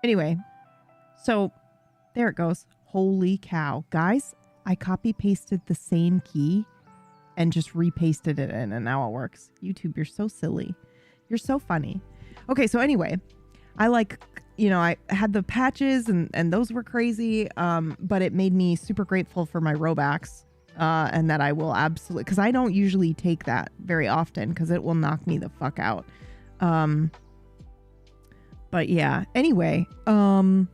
Anyway, so there it goes. Holy cow. Guys, I copy pasted the same key and just repasted it in, and now it works. YouTube, you're so silly. You're so funny. Okay, so anyway, I had the patches and those were crazy, but it made me super grateful for my Robax, and that I will absolutely, because I don't usually take that very often because it will knock me the fuck out. But yeah, anyway, another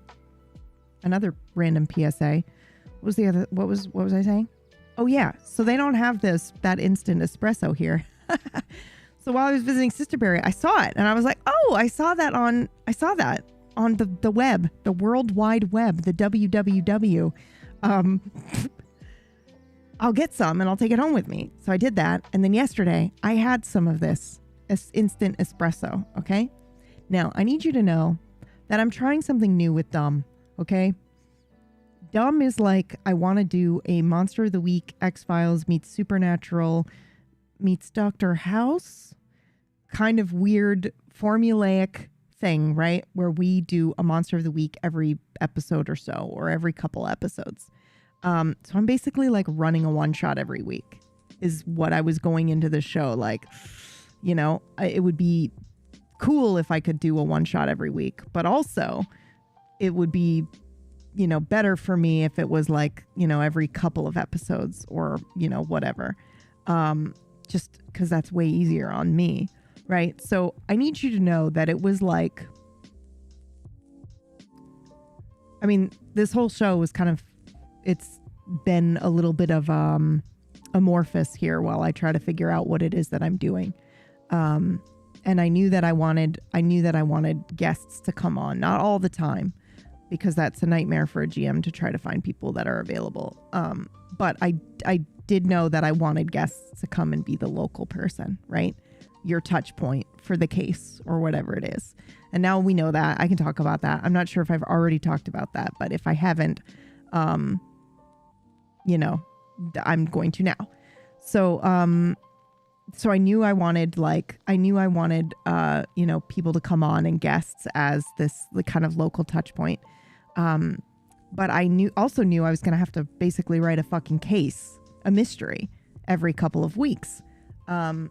random PSA. What was I saying? Oh yeah, so they don't have that instant espresso here. So while I was visiting Sisterberry, I saw it and I was like, oh, I saw that on the web, the World Wide Web, the WWW. I'll get some and I'll take it home with me. So I did that. And then yesterday I had some of this instant espresso. Okay. Now I need you to know that I'm trying something new with Dumb. Okay. Dumb is like, I want to do a Monster of the Week, X-Files meets Supernatural meets Dr. House kind of weird formulaic thing, right? Where we do a Monster of the Week every episode or so, or every couple episodes. So I'm basically like running a one shot every week is what I was going into the show. Like, you know, it would be cool if I could do a one shot every week, but also it would be, you know, better for me if it was like, you know, every couple of episodes or, you know, whatever. Just because that's way easier on me, right? So I need you to know that it was like, I mean, this whole show was kind of, it's been a little bit of amorphous here while I try to figure out what it is that I'm doing. And I knew that I wanted guests to come on, not all the time, because that's a nightmare for a GM to try to find people that are available. But I did know that I wanted guests to come and be the local person, right? Your touch point for the case or whatever it is. And now we know that. I can talk about that. I'm not sure if I've already talked about that, but if I haven't, you know, I'm going to now. So I knew I wanted you know, people to come on and guests as this the kind of local touch point. But I also knew I was going to have to basically write a fucking case, a mystery, every couple of weeks. And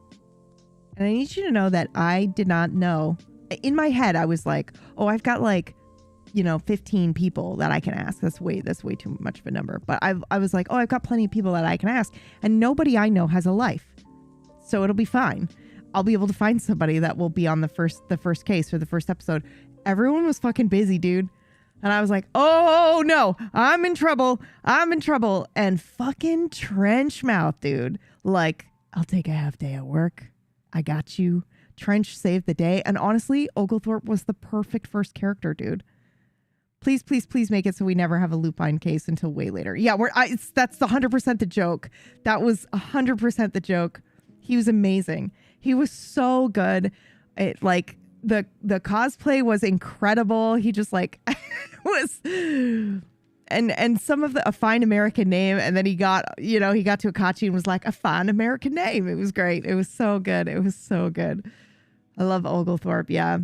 I need you to know that I did not know. In my head, I was like, oh, I've got like, you know, 15 people that I can ask. That's way too much of a number. But I was like, oh, I've got plenty of people that I can ask. And nobody I know has a life. So it'll be fine. I'll be able to find somebody that will be on the first case or the first episode. Everyone was fucking busy, dude. And I was like, oh no, I'm in trouble. And fucking trench mouth, dude. Like, I'll take a half day at work. I got you. Trench saved the day. And honestly, Oglethorpe was the perfect first character, dude. Please, please, please make it so we never have a Lupine case until way later. Yeah, that's 100% the joke. That was 100% the joke. He was amazing. He was so good. It like the cosplay was incredible. He just like was, and some of a fine American name. And then he got to Akachi and was like, a fine American name. It was great. It was so good. It was so good. I love Oglethorpe. Yeah.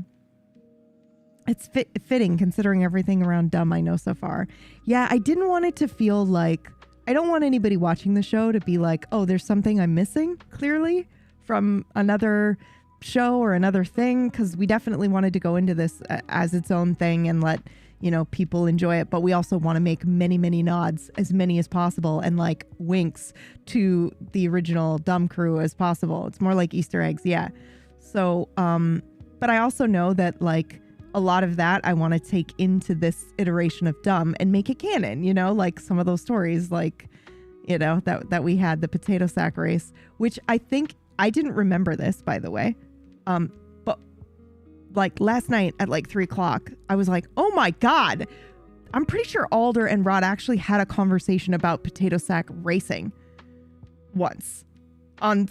It's fitting considering everything around Dumb I know so far. Yeah, I didn't want it to feel like, I don't want anybody watching the show to be like, oh, there's something I'm missing, clearly, from another show or another thing, because we definitely wanted to go into this as its own thing and let, you know, people enjoy it. But we also want to make many, many nods, as many as possible, and like winks to the original Dumb crew as possible. It's more like Easter eggs, yeah. So, but I also know that like, a lot of that I want to take into this iteration of Dumb and make it canon, you know, like some of those stories, like, you know, that we had the potato sack race, which I think I didn't remember this, by the way. But like last night at like 3:00, I was like, oh my God, I'm pretty sure Alder and Rod actually had a conversation about potato sack racing once on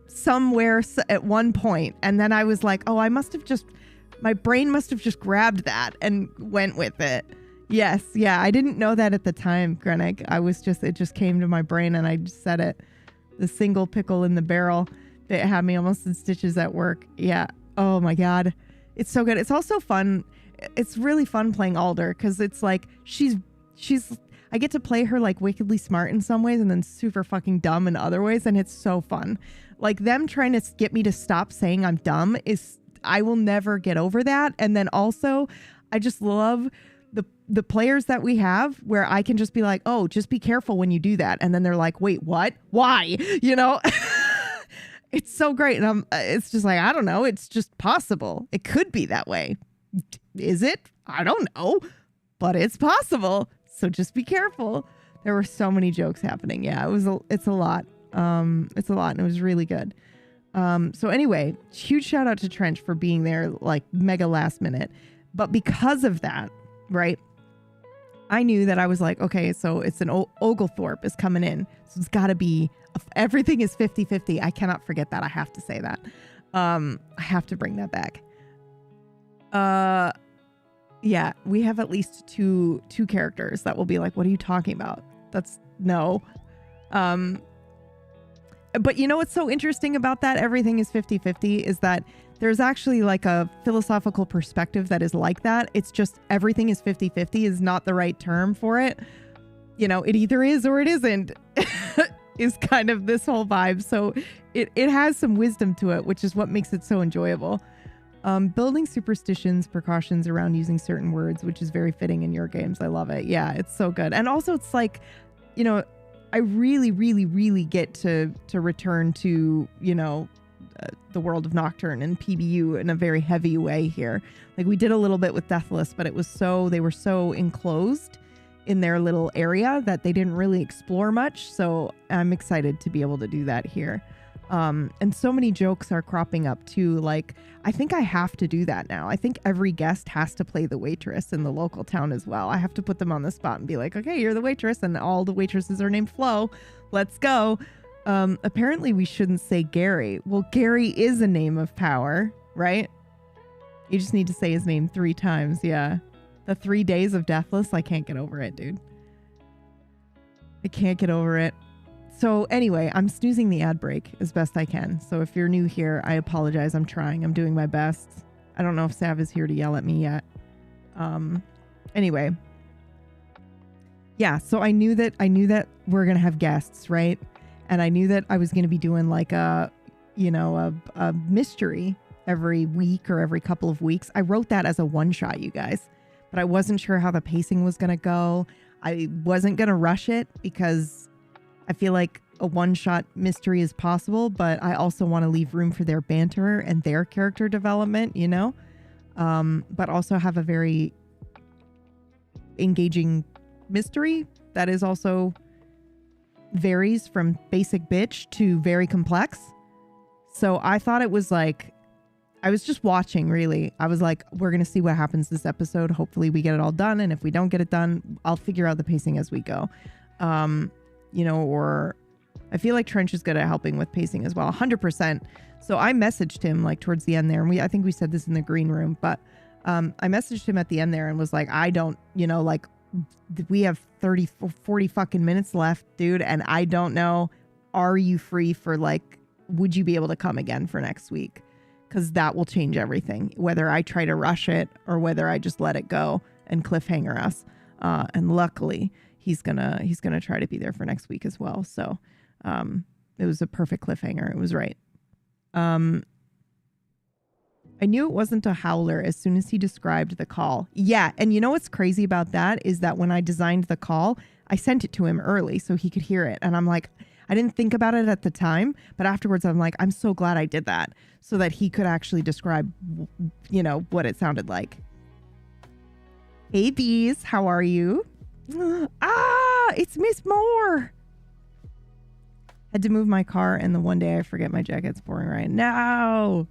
somewhere at one point. And then I was like, oh, my brain must have just grabbed that and went with it. Yes. Yeah. I didn't know that at the time, Grenig. It just came to my brain and I just said it. The single pickle in the barrel that had me almost in stitches at work. Yeah. Oh my God. It's so good. It's also fun. it's really fun playing Alder because it's like she's I get to play her like wickedly smart in some ways and then super fucking dumb in other ways, and it's so fun. Like them trying to get me to stop saying I'm dumb is, I will never get over that. And then also I just love the players that we have where I can just be like, oh, just be careful when you do that. And then they're like, wait, what? Why? You know, it's so great. And it's just like, I don't know. It's just possible. It could be that way. Is it? I don't know, but it's possible. So just be careful. There were so many jokes happening. Yeah, it's a lot. It's a lot, and it was really good. So anyway, huge shout out to Trench for being there like mega last minute. But because of that, right, I knew that I was like, okay, so it's an Oglethorpe is coming in. So it's got to be, everything is 50-50. I cannot forget that. I have to say that. I have to bring that back. Yeah, we have at least two characters that will be like, what are you talking about? That's no. But you know what's so interesting about that everything is 50-50 is that there's actually like a philosophical perspective that is like that. It's just everything is 50-50 is not the right term for it. You know, it either is or it isn't is kind of this whole vibe. So it has some wisdom to it, which is what makes it so enjoyable. Building superstitions, precautions around using certain words, which is very fitting in your games. I love it. Yeah, it's so good. And also it's like, you know, I really, really, really get to return to, you know, the world of Nocturne and PBU in a very heavy way here. Like we did a little bit with Deathless, but it was they were so enclosed in their little area that they didn't really explore much. So I'm excited to be able to do that here. And so many jokes are cropping up too. Like, I think I have to do that now. I think every guest has to play the waitress in the local town as well. I have to put them on the spot and be like, okay, you're the waitress and all the waitresses are named Flo. Let's go. Apparently we shouldn't say Gary. Well, Gary is a name of power, right? You just need to say his name 3 times. Yeah. The 3 days of Deathless. I can't get over it, dude. I can't get over it. So anyway, I'm snoozing the ad break as best I can. So if you're new here, I apologize. I'm trying. I'm doing my best. I don't know if Sav is here to yell at me yet. Anyway. Yeah, so I knew that we're going to have guests, right? And I knew that I was going to be doing like a mystery every week or every couple of weeks. I wrote that as a one-shot, you guys. But I wasn't sure how the pacing was going to go. I wasn't going to rush it because I feel like a one-shot mystery is possible, but I also want to leave room for their banter and their character development, you know? But also have a very engaging mystery that is also varies from basic bitch to very complex. So I thought it was like, I was just watching, really. I was like, we're going to see what happens this episode. Hopefully we get it all done. And if we don't get it done, I'll figure out the pacing as we go. You know, or I feel like Trench is good at helping with pacing as well, 100%. So I messaged him like towards the end there, and I think we said this in the green room, but I messaged him at the end there and was like, I don't, you know, like we have 30, 40 fucking minutes left, dude. And I don't know, are you free for like, would you be able to come again for next week? Because that will change everything, whether I try to rush it or whether I just let it go and cliffhanger us. And luckily, he's gonna try to be there for next week as well. So it was a perfect cliffhanger. It was right. I knew it wasn't a howler as soon as he described the call. Yeah, and you know what's crazy about that is that when I designed the call, I sent it to him early so he could hear it. And I'm like, I didn't think about it at the time, but afterwards I'm like, I'm so glad I did that so that he could actually describe, you know, what it sounded like. Hey bees, how are you? It's Miss Moore. Had to move my car and the one day I forget my jacket's pouring rain. No.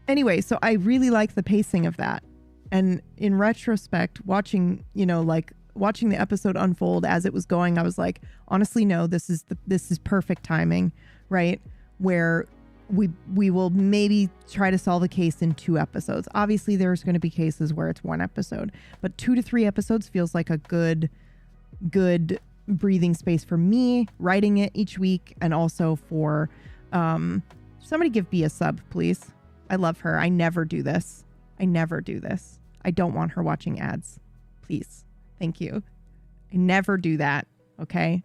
Anyway, so I really like the pacing of that. And in retrospect, watching, you know, like watching the episode unfold as it was going, I was like, honestly, no, this is perfect timing, right? Where we will maybe try to solve a case in 2 episodes. Obviously, there's going to be cases where it's 1 episode, but 2 to 3 episodes feels like a good breathing space for me writing it each week, and also for somebody give B a sub, please. I love her. I never do this. I never do this. I don't want her watching ads. Please. Thank you. I never do that. Okay.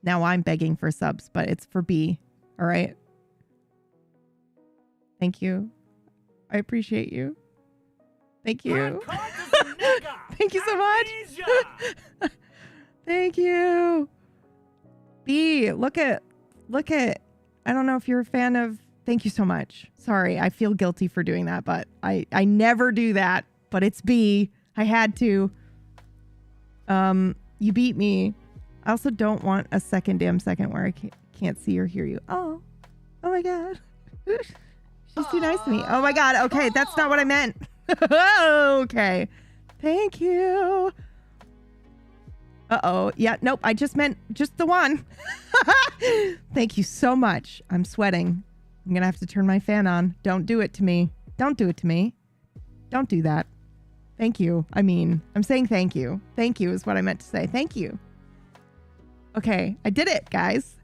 Now I'm begging for subs, but it's for B. All right. Thank you. I appreciate you. Thank you. Thank you so much. Thank you. B, look at, I don't know if you're a fan of, thank you so much. Sorry, I feel guilty for doing that, but I never do that, but it's B. I had to. You beat me. I also don't want a damn second where I can't see or hear you. Oh my God. She's too nice to me. Oh my God. Okay, that's not what I meant. Okay. Thank you. Uh-oh. Yeah, nope. I just meant just the one. Thank you so much. I'm sweating. I'm going to have to turn my fan on. Don't do it to me. Don't do it to me. Don't do that. Thank you. I mean, I'm saying thank you. Thank you is what I meant to say. Thank you. Okay. I did it, guys.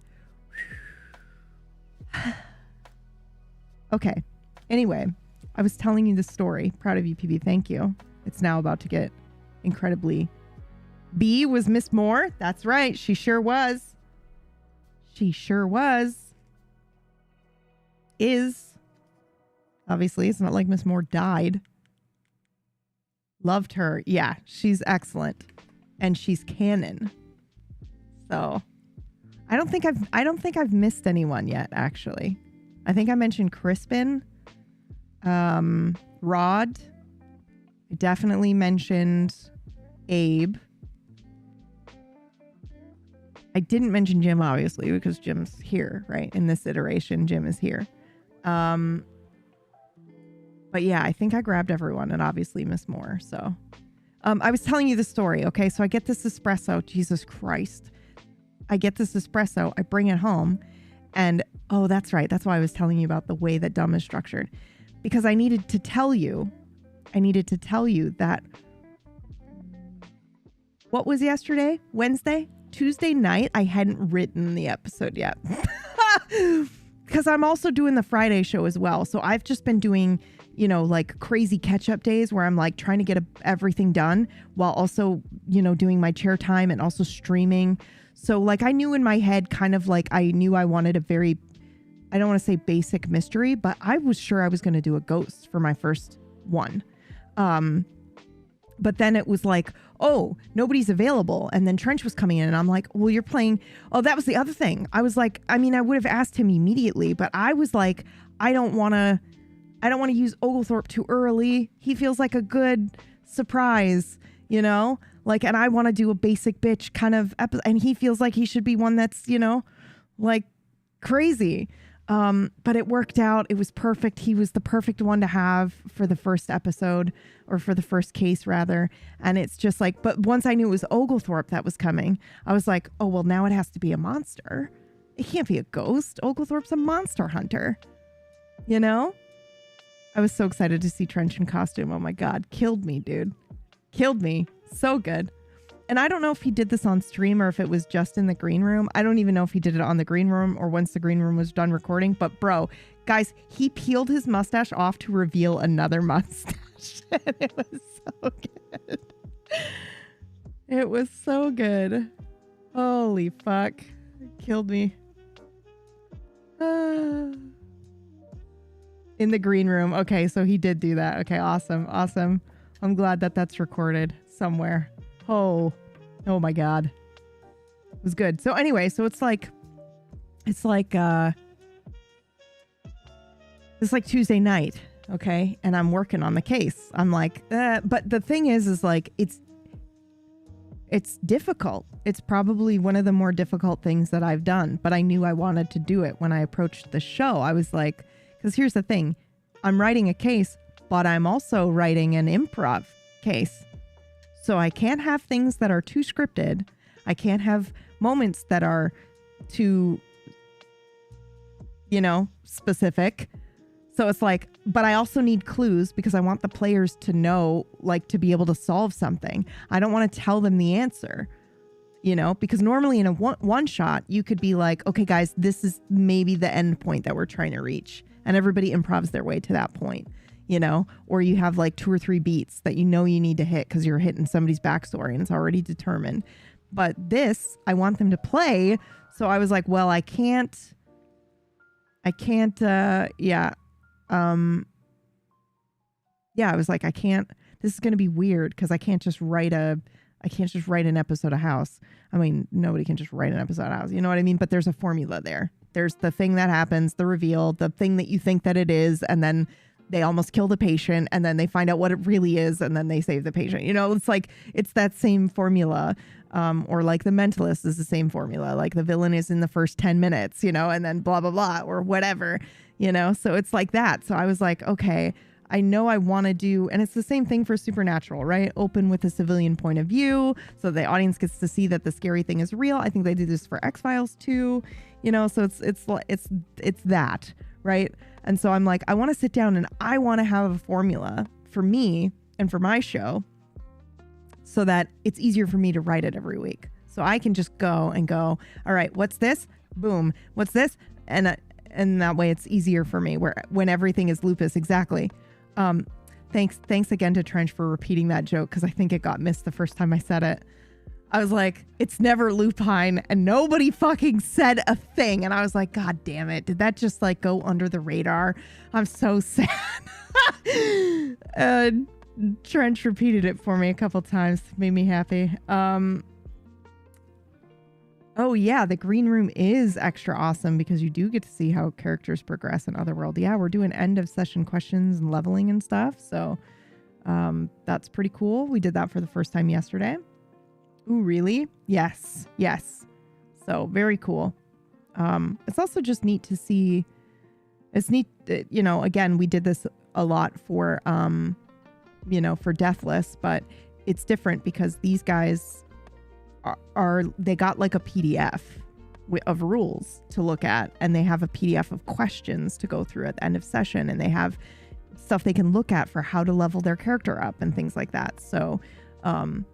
Okay. Anyway, I was telling you the story. Proud of you, PB. Thank you. It's now about to get incredibly... B was Miss Moore. That's right. She sure was. She sure was. Is. Obviously, it's not like Miss Moore died. Loved her. Yeah, she's excellent. And she's canon. So, I don't think I've missed anyone yet, actually. I think I mentioned Crispin. Rod. I definitely mentioned Abe. I didn't mention Jim, obviously, because Jim's here, right? In this iteration, Jim is here. But yeah, I think I grabbed everyone, and obviously Miss Moore. So I was telling you the story, okay? So I get this espresso. Jesus Christ. I get this espresso. I bring it home. And, oh, that's right. That's why I was telling you about the way that Dumb is structured. Because I needed to tell you that... What was yesterday? Wednesday? Tuesday night, I hadn't written the episode yet. Because I'm also doing the Friday show as well. So I've just been doing, like crazy catch-up days where I'm like trying to get everything done while also, doing my chair time and also streaming. So like I knew in my head kind of like I knew I wanted a very, I don't want to say basic mystery, but I was sure I was going to do a ghost for my first one. But then it was like, oh, nobody's available. And then Trench was coming in and I'm like, well, you're playing. Oh, that was the other thing. I was like, I mean, I would have asked him immediately, but I was like, I don't want to use Oglethorpe too early. He feels like a good surprise, like, and I want to do a basic bitch kind of episode. And he feels like he should be one that's, like crazy. But it worked out. It was perfect. He was the perfect one to have for the first episode, or for the first case rather. And it's just like, but once I knew it was Oglethorpe that was coming, I was like, oh, well, now it has to be a monster. It can't be a ghost. Oglethorpe's a monster hunter. I was so excited to see Trench in costume. Oh my God. Killed me, dude. Killed me. So good. And I don't know if he did this on stream or if it was just in the green room. I don't even know if he did it on the green room or once the green room was done recording. But bro, guys, he peeled his mustache off to reveal another mustache. And it was so good. It was so good. Holy fuck. It killed me. In the green room. Okay, so he did do that. Okay, awesome. Awesome. I'm glad that that's recorded somewhere. Oh my God. It was good. So anyway, so it's like Tuesday night. Okay. And I'm working on the case. I'm like, but the thing is like, it's difficult. It's probably one of the more difficult things that I've done, but I knew I wanted to do it when I approached the show. I was like, because here's the thing. I'm writing a case, but I'm also writing an improv case. So I can't have things that are too scripted. I can't have moments that are too, specific. So it's like, but I also need clues because I want the players to know, like, to be able to solve something. I don't want to tell them the answer, because normally in a one shot, you could be like, okay, guys, this is maybe the end point that we're trying to reach. And everybody improvs their way to that point. you know, or you have like 2 or 3 beats that you know you need to hit because you're hitting somebody's backstory and it's already determined. But this, I want them to play. So I was like, well, I can't, yeah. I was like, this is going to be weird because I can't just write an episode of House. I mean, nobody can just write an episode of House. You know what I mean? But there's a formula there. There's the thing that happens, the reveal, the thing that you think that it is, and then they almost kill the patient, and then they find out what it really is, and then they save the patient. You know, it's that same formula. Or like The Mentalist is the same formula. Like the villain is in the first 10 minutes, you know, and then blah, blah, blah, or whatever, you know? So it's like that. So I was like, okay, I know I want to do, and it's the same thing for Supernatural, right? Open with a civilian point of view, so the audience gets to see that the scary thing is real. I think they do this for X-Files too, you know. So it's that, right? And so I'm like, I want to sit down and I want to have a formula for me and for my show, so that it's easier for me to write it every week. So I can just go, all right, what's this? Boom. What's this? And that way it's easier for me when everything is lupus. Exactly. Thanks again to Trench for repeating that joke, because I think it got missed the first time I said it. I was like, it's never lupine, and nobody fucking said a thing. And I was like, God damn it. Did that just like go under the radar? I'm so sad. Trench repeated it for me a couple times. Made me happy. Oh yeah, the green room is extra awesome because you do get to see how characters progress in Otherworld. Yeah, we're doing end of session questions and leveling and stuff. So that's pretty cool. We did that for the first time yesterday. Ooh, really? Yes. So very cool. It's also just neat to see. It's neat, you know, again, we did this a lot for, you know, for Deathless, but it's different because these guys they got like a PDF of rules to look at, and they have a PDF of questions to go through at the end of session, and they have stuff they can look at for how to level their character up and things like that. So,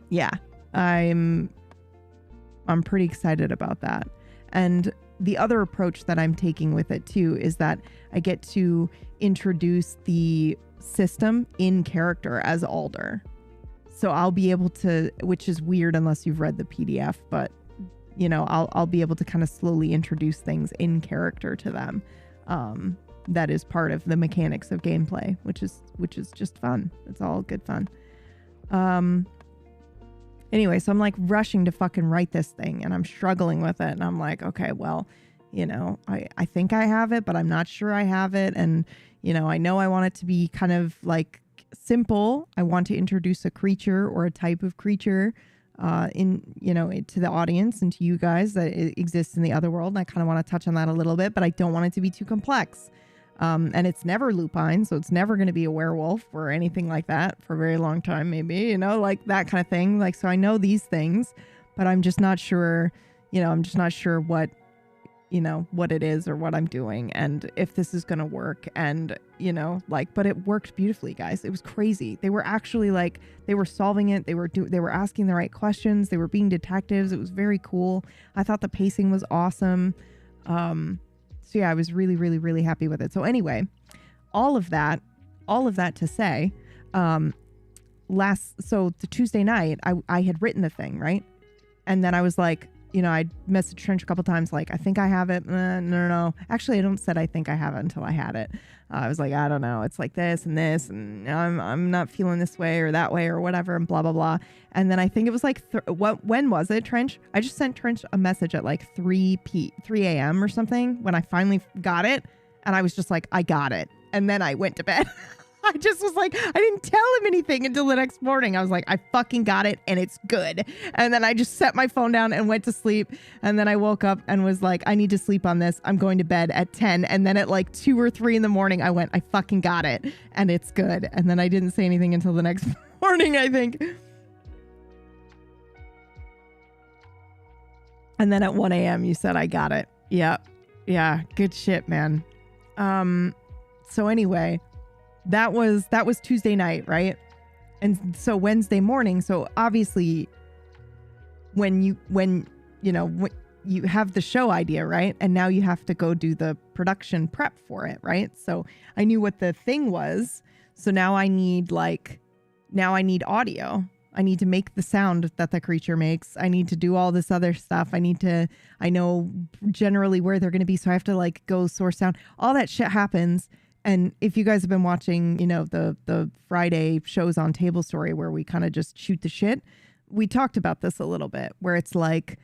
yeah, I'm pretty excited about that. And the other approach that I'm taking with it too is that I get to introduce the system in character as Alder. So I'll be able to, which is weird unless you've read the PDF, but you know, I'll be able to kind of slowly introduce things in character to them. That is part of the mechanics of gameplay, which is just fun. It's all good fun. Anyway, so I'm like rushing to fucking write this thing, and I'm struggling with it, and I'm like, okay, well, you know, I think I have it, but I'm not sure I have it. And, you know I want it to be kind of like simple. I want to introduce a creature or a type of creature in, you know, to the audience and to you guys that it exists in the other world. And I kind of want to touch on that a little bit, but I don't want it to be too complex. And it's never lupine, so it's never going to be a werewolf or anything like that for a very long time, maybe, you know, like that kind of thing. Like, so I know these things, but I'm just not sure, you know, what, you know, what it is or what I'm doing and if this is going to work. And, you know, like, but it worked beautifully, guys. It was crazy. They were actually like, they were solving it. They were asking the right questions. They were being detectives. It was very cool. I thought the pacing was awesome. So yeah, I was really, really, really happy with it. So anyway, all of that to say, so the Tuesday night, I had written the thing, right? And then I was like, you know, I messaged Trench a couple times, like, I think I have it. No. Actually, I don't said I think I have it until I had it. I was like, I don't know. It's like this, and I'm not feeling this way or that way or whatever, and blah, blah, blah. And then I think it was like, when was it, Trench? I just sent Trench a message at like 3 a.m. or something when I finally got it. And I was just like, I got it. And then I went to bed. I just was like, I didn't tell him anything until the next morning. I was like, I fucking got it and it's good. And then I just set my phone down and went to sleep. And then I woke up and was like, I need to sleep on this. I'm going to bed at 10. And then at like 2 or 3 in the morning, I went, I fucking got it and it's good. And then I didn't say anything until the next morning, I think. And then at 1 a.m. you said, I got it. Yeah. Yeah. Good shit, man. So anyway, that was Tuesday night, right? And so Wednesday morning, so obviously when you have the show idea, right? And now you have to go do the production prep for it, right? So I knew what the thing was. So now I need audio. I need to make the sound that the creature makes. I need to do all this other stuff. I know generally where they're going to be. So I have to like go source sound. All that shit happens. And if you guys have been watching, the Friday shows on Table Story where we kind of just shoot the shit, we talked about this a little bit where it's like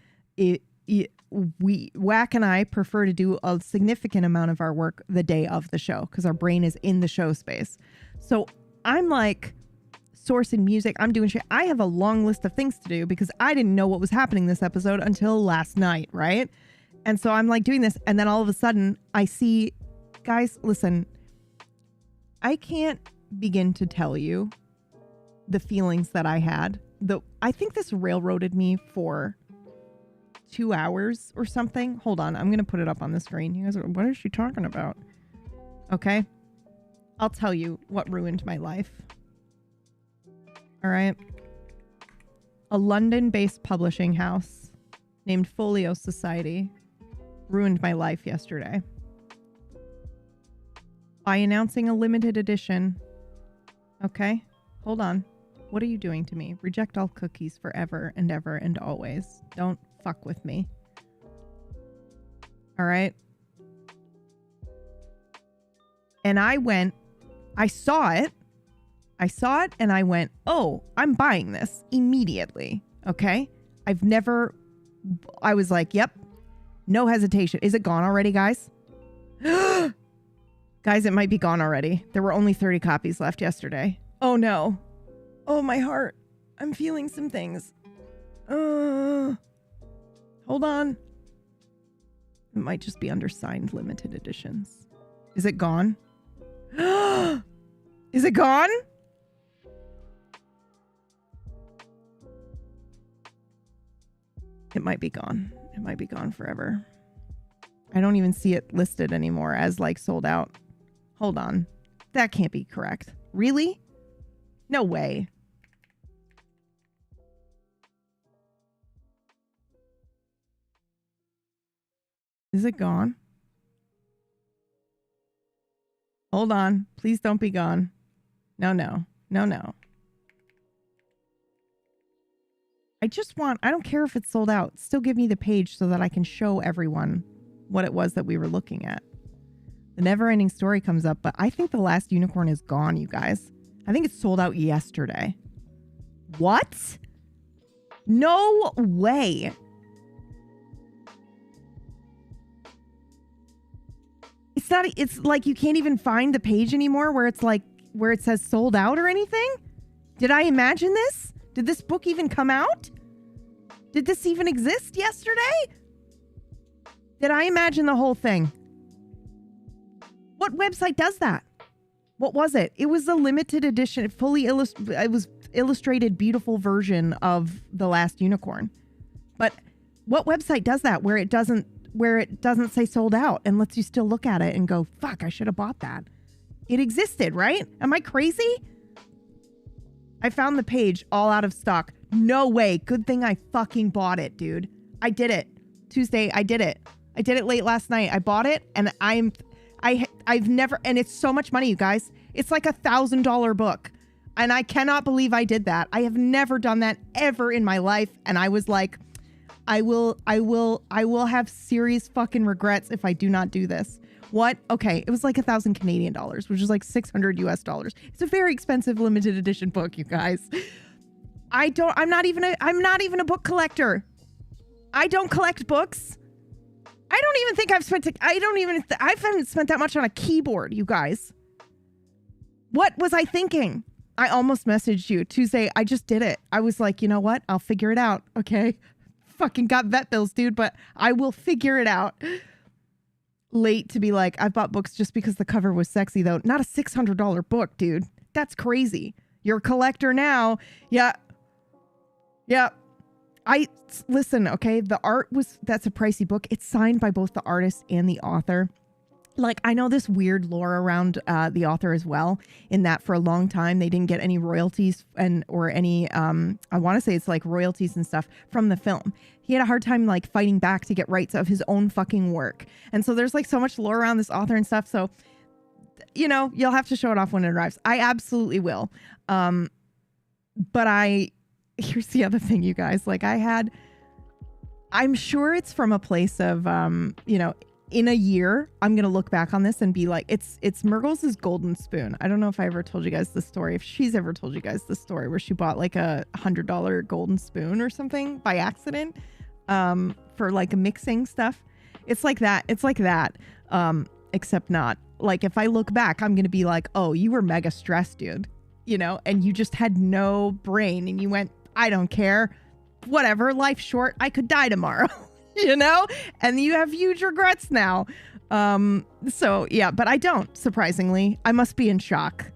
Whack and I prefer to do a significant amount of our work the day of the show because our brain is in the show space. So I'm like sourcing music. I'm doing shit. I have a long list of things to do because I didn't know what was happening this episode until last night, right? And so I'm like doing this. And then all of a sudden I see, guys, listen, I can't begin to tell you the feelings that I had. I think this railroaded me for 2 hours or something. Hold on. I'm going to put it up on the screen. You guys are, what is she talking about? Okay. I'll tell you what ruined my life. All right. A London-based publishing house named Folio Society ruined my life yesterday by announcing a limited edition. Okay. Hold on. What are you doing to me? Reject all cookies forever and ever and always. Don't fuck with me. All right. And I saw it and I went, oh, I'm buying this immediately. Okay. I was like, yep. No hesitation. Is it gone already, guys? Guys, it might be gone already. There were only 30 copies left yesterday. Oh no. Oh, my heart. I'm feeling some things. Hold on. It might just be undersigned limited editions. Is it gone? Is it gone? It might be gone. It might be gone forever. I don't even see it listed anymore as like sold out. Hold on. That can't be correct. Really? No way. Is it gone? Hold on. Please don't be gone. No. I don't care if it's sold out. Still give me the page so that I can show everyone what it was that we were looking at. The Never-Ending Story comes up, but I think The Last Unicorn is gone, you guys. I think it's sold out yesterday. What? No way. It's like you can't even find the page anymore where it says sold out or anything. Did I imagine this? Did this book even come out? Did this even exist yesterday? Did I imagine the whole thing? What website does that? What was it? It was a limited edition, it was illustrated, beautiful version of The Last Unicorn. But what website does that where it doesn't say sold out and lets you still look at it and go, fuck, I should have bought that. It existed, right? Am I crazy? I found the page all out of stock. No way. Good thing I fucking bought it, dude. I did it. Tuesday, I did it. I did it late last night. I bought it and I've never, and it's so much money, you guys. It's like $1,000 book. And I cannot believe I did that. I have never done that ever in my life. And I was like, I will have serious fucking regrets if I do not do this. What? Okay. It was like 1,000 Canadian dollars, which is like $600 US. It's a very expensive limited edition book, you guys. I'm not even a book collector. I don't collect books. I don't even think I haven't spent that much on a keyboard, you guys. What was I thinking? I almost messaged you Tuesday. I just did it. I was like, you know what? I'll figure it out. Okay. Fucking got vet bills, dude, but I will figure it out. Late to be like, I bought books just because the cover was sexy, though. Not a $600 book, dude. That's crazy. You're a collector now. Yeah. Listen, okay, that's a pricey book. It's signed by both the artist and the author. Like, I know this weird lore around the author as well, in that for a long time they didn't get any royalties or any I want to say it's like royalties and stuff from the film. He had a hard time like fighting back to get rights of his own fucking work. And so there's like so much lore around this author and stuff. So you know, you'll have to show it off when it arrives. I absolutely will. But here's the other thing, you guys. Like I'm sure it's from a place of, you know, in a year, I'm going to look back on this and be like, it's Myrgles' golden spoon. I don't know if I ever told you guys this story, if she's ever told you guys this story where she bought like a $100 golden spoon or something by accident, for like mixing stuff. It's like that. It's like that. Except not. Like if I look back, I'm going to be like, oh, you were mega stressed, dude, you know, and you just had no brain and you went, I don't care. Whatever, life's short. I could die tomorrow. You know, and you have huge regrets now. So yeah, but I don't, surprisingly. I must be in shock.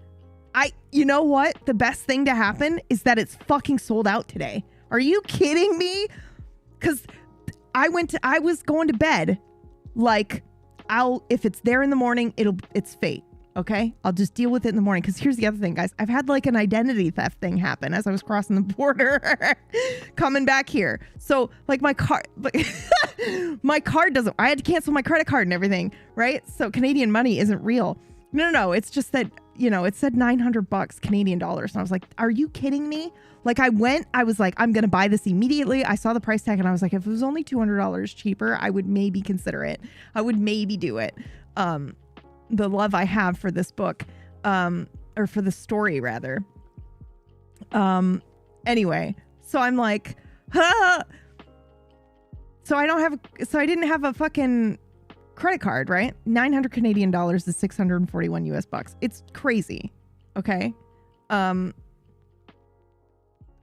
You know what? The best thing to happen is that it's fucking sold out today. Are you kidding me? Because I was going to bed like, if it's there in the morning, it's fate. Okay, I'll just deal with it in the morning. Because here's the other thing, guys. I've had like an identity theft thing happen as I was crossing the border coming back here. So like my card doesn't, I had to cancel my credit card and everything, right? So Canadian money isn't real. No. It's just that, you know, it said $900 Canadian dollars. And I was like, are you kidding me? Like I was like, I'm going to buy this immediately. I saw the price tag and I was like, if it was only $200 cheaper, I would maybe consider it. I would maybe do it. The love I have for this book, or for the story rather. Anyway, so I'm like, so I didn't have a fucking credit card, right? 900 Canadian dollars is 641 US bucks. It's crazy. Okay.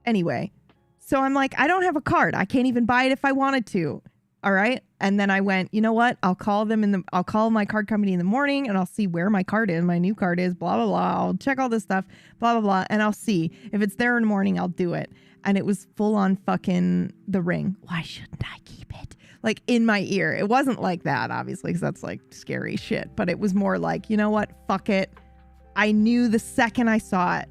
Anyway, so I'm like, I don't have a card. I can't even buy it if I wanted to. All right. And then I went, you know what? I'll call my card company in the morning and I'll see where my card is. My new card is blah, blah, blah. I'll check all this stuff, blah, blah, blah. And I'll see if it's there in the morning, I'll do it. And it was full on fucking the ring. Why shouldn't I keep it? Like in my ear. It wasn't like that, obviously, because that's like scary shit. But it was more like, you know what? Fuck it. I knew the second I saw it,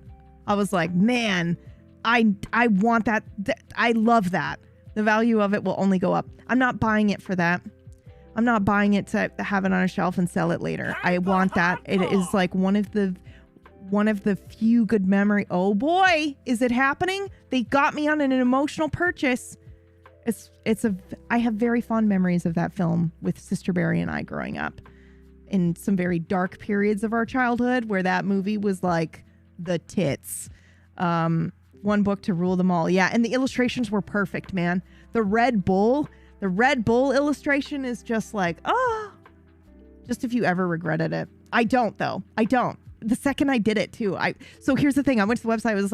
I was like, man, I want that. I love that. The value of it will only go up. I'm not buying it for that. I'm not buying it to have it on a shelf and sell it later. I want that. It is like one of the few good memory. Oh boy, is it happening? They got me on an emotional purchase. I have very fond memories of that film with Sister Barry and I growing up in some very dark periods of our childhood where that movie was like the tits. One book to rule them all. Yeah, and the illustrations were perfect, man. The Red Bull illustration is just like, just if you ever regretted it. I don't. The second I did it too. So here's the thing. I went to the website.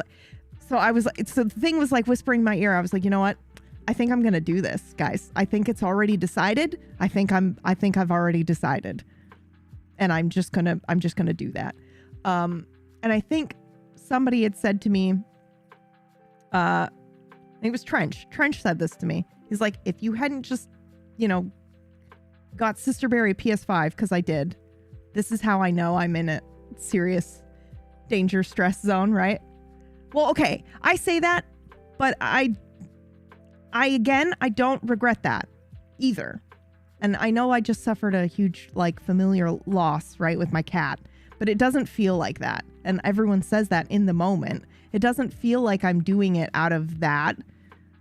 So the thing was like whispering in my ear. I was like, you know what? I think I'm going to do this, guys. I think it's already decided. I think I've already decided. And I'm just going to do that. And I think somebody had said to me, I think it was Trench. Trench said this to me. He's like, if you hadn't just, you know, got Sister Barry PS5, because I did, this is how I know I'm in a serious danger stress zone, right? Well, okay, I say that, but I don't regret that either. And I know I just suffered a huge, like, familiar loss, right, with my cat, but it doesn't feel like that. And everyone says that in the moment. It doesn't feel like I'm doing it out of that.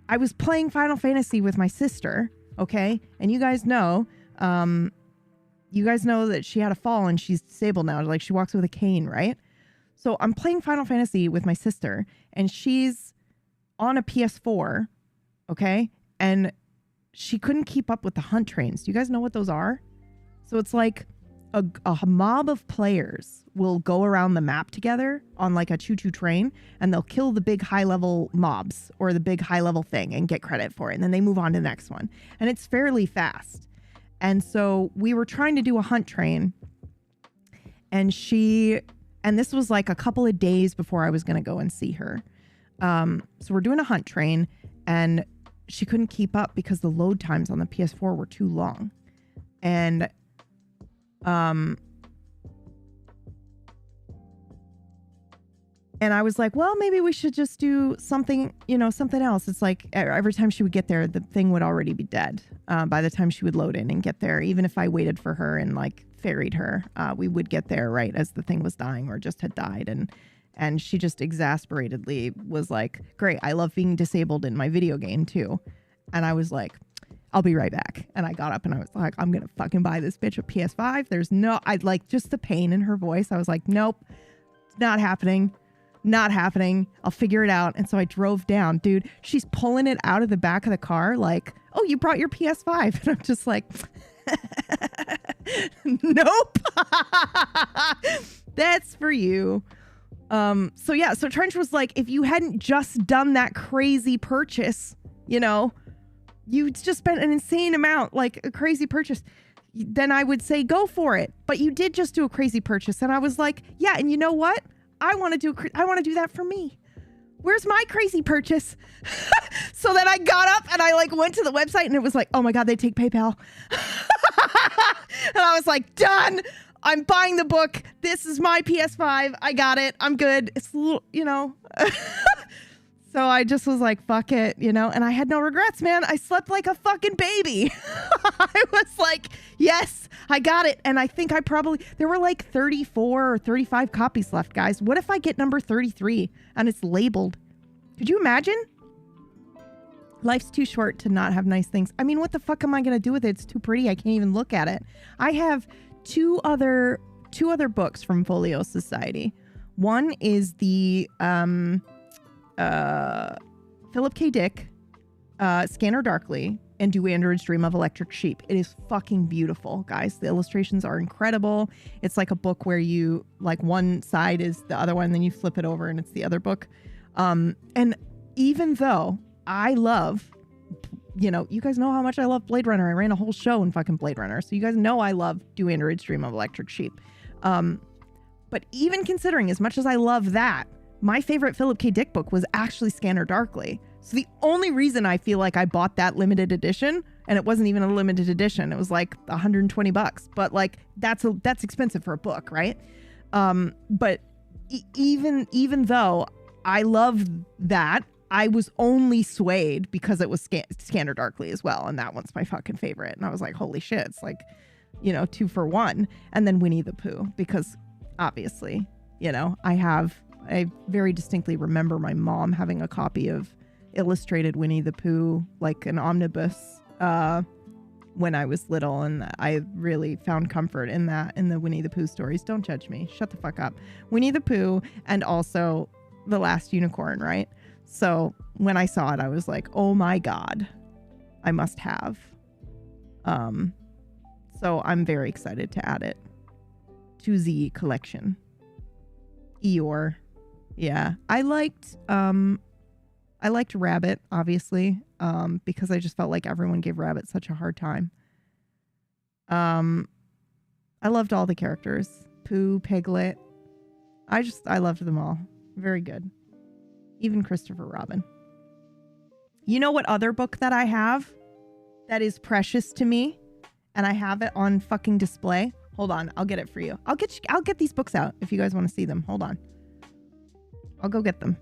I was playing Final Fantasy with my sister, okay? And you guys know that she had a fall and she's disabled now. Like, she walks with a cane, right? So I'm playing Final Fantasy with my sister and she's on a PS4, okay? And she couldn't keep up with the hunt trains. Do you guys know what those are? So it's like a mob of players will go around the map together on like a choo-choo train and they'll kill the big high-level mobs or the big high-level thing and get credit for it. And then they move on to the next one. And it's fairly fast. And so we were trying to do a hunt train and this was like a couple of days before I was going to go and see her. So we're doing a hunt train and she couldn't keep up because the load times on the PS4 were too long. And And I was like, well, maybe we should just do something, something else. It's like every time she would get there, the thing would already be dead by the time she would load in and get there. Even if I waited for her and like ferried her, we would get there right as the thing was dying or just had died. And she just exasperatedly was like, great, I love being disabled in my video game too. And I was like, I'll be right back. And I got up and I was like, I'm going to fucking buy this bitch a PS5. I like just the pain in her voice. I was like, nope, it's not happening. Not happening. I'll figure it out. And so I drove down. Dude, she's pulling it out of the back of the car like, oh, you brought your PS5. And I'm just like, nope. That's for you. So Trench was like, if you hadn't just done that crazy purchase, you just spent an insane amount, like a crazy purchase, then I would say go for it. But you did just do a crazy purchase. And I was like, yeah, and you know what? I want to do that for me. Where's my crazy purchase? So then I got up and I like went to the website and it was like, oh my God, they take PayPal. And I was like, done. I'm buying the book. This is my PS5. I got it. I'm good. It's a little, So I just was like, fuck it, and I had no regrets, man. I slept like a fucking baby. I was like, yes, I got it. And I think there were like 34 or 35 copies left, guys. What if I get number 33 and it's labeled? Could you imagine? Life's too short to not have nice things. I mean, what the fuck am I going to do with it? It's too pretty. I can't even look at it. I have two other books from Folio Society. One is the, Philip K. Dick, Scanner Darkly, and Do Androids Dream of Electric Sheep. It is fucking beautiful, guys. The illustrations are incredible. It's like a book where you, like, one side is the other one, then you flip it over and it's the other book. And even though I love, you guys know how much I love Blade Runner. I ran a whole show in fucking Blade Runner. So you guys know I love Do Androids Dream of Electric Sheep. But even considering as much as I love that, my favorite Philip K. Dick book was actually Scanner Darkly. So the only reason I feel like I bought that limited edition, and it wasn't even a limited edition, it was like $120, but like that's expensive for a book, right? But even though I love that, I was only swayed because it was Scanner Darkly as well, and that one's my fucking favorite. And I was like, holy shit, it's like, 2 for 1. And then Winnie the Pooh, because obviously, I very distinctly remember my mom having a copy of illustrated Winnie the Pooh, like an omnibus, when I was little. And I really found comfort in that, in the Winnie the Pooh stories. Don't judge me. Shut the fuck up. Winnie the Pooh and also The Last Unicorn, right? So when I saw it, I was like, oh my God, I must have. So I'm very excited to add it to the collection. Eeyore. Yeah, I liked Rabbit, obviously, because I just felt like everyone gave Rabbit such a hard time. I loved all the characters. Pooh, Piglet. I loved them all. Very good. Even Christopher Robin. You know what other book that I have that is precious to me? And I have it on fucking display. Hold on, I'll get it for you. I'll get these books out if you guys want to see them. Hold on. I'll go get them.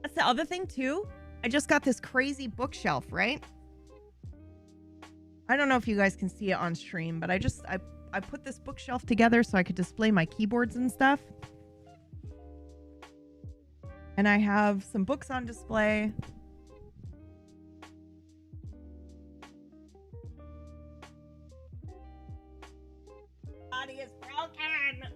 That's the other thing too. I just got this crazy bookshelf, right? I don't know if you guys can see it on stream, but I put this bookshelf together so I could display my keyboards and stuff. And I have some books on display. Body is broken.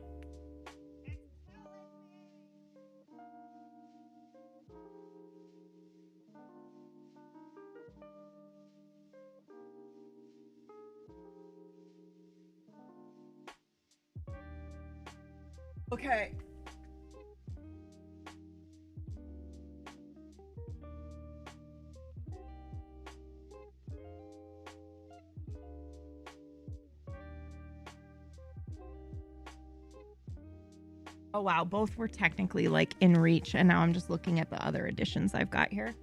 Okay. Oh wow, both were technically like in reach, and now I'm just looking at the other editions I've got here.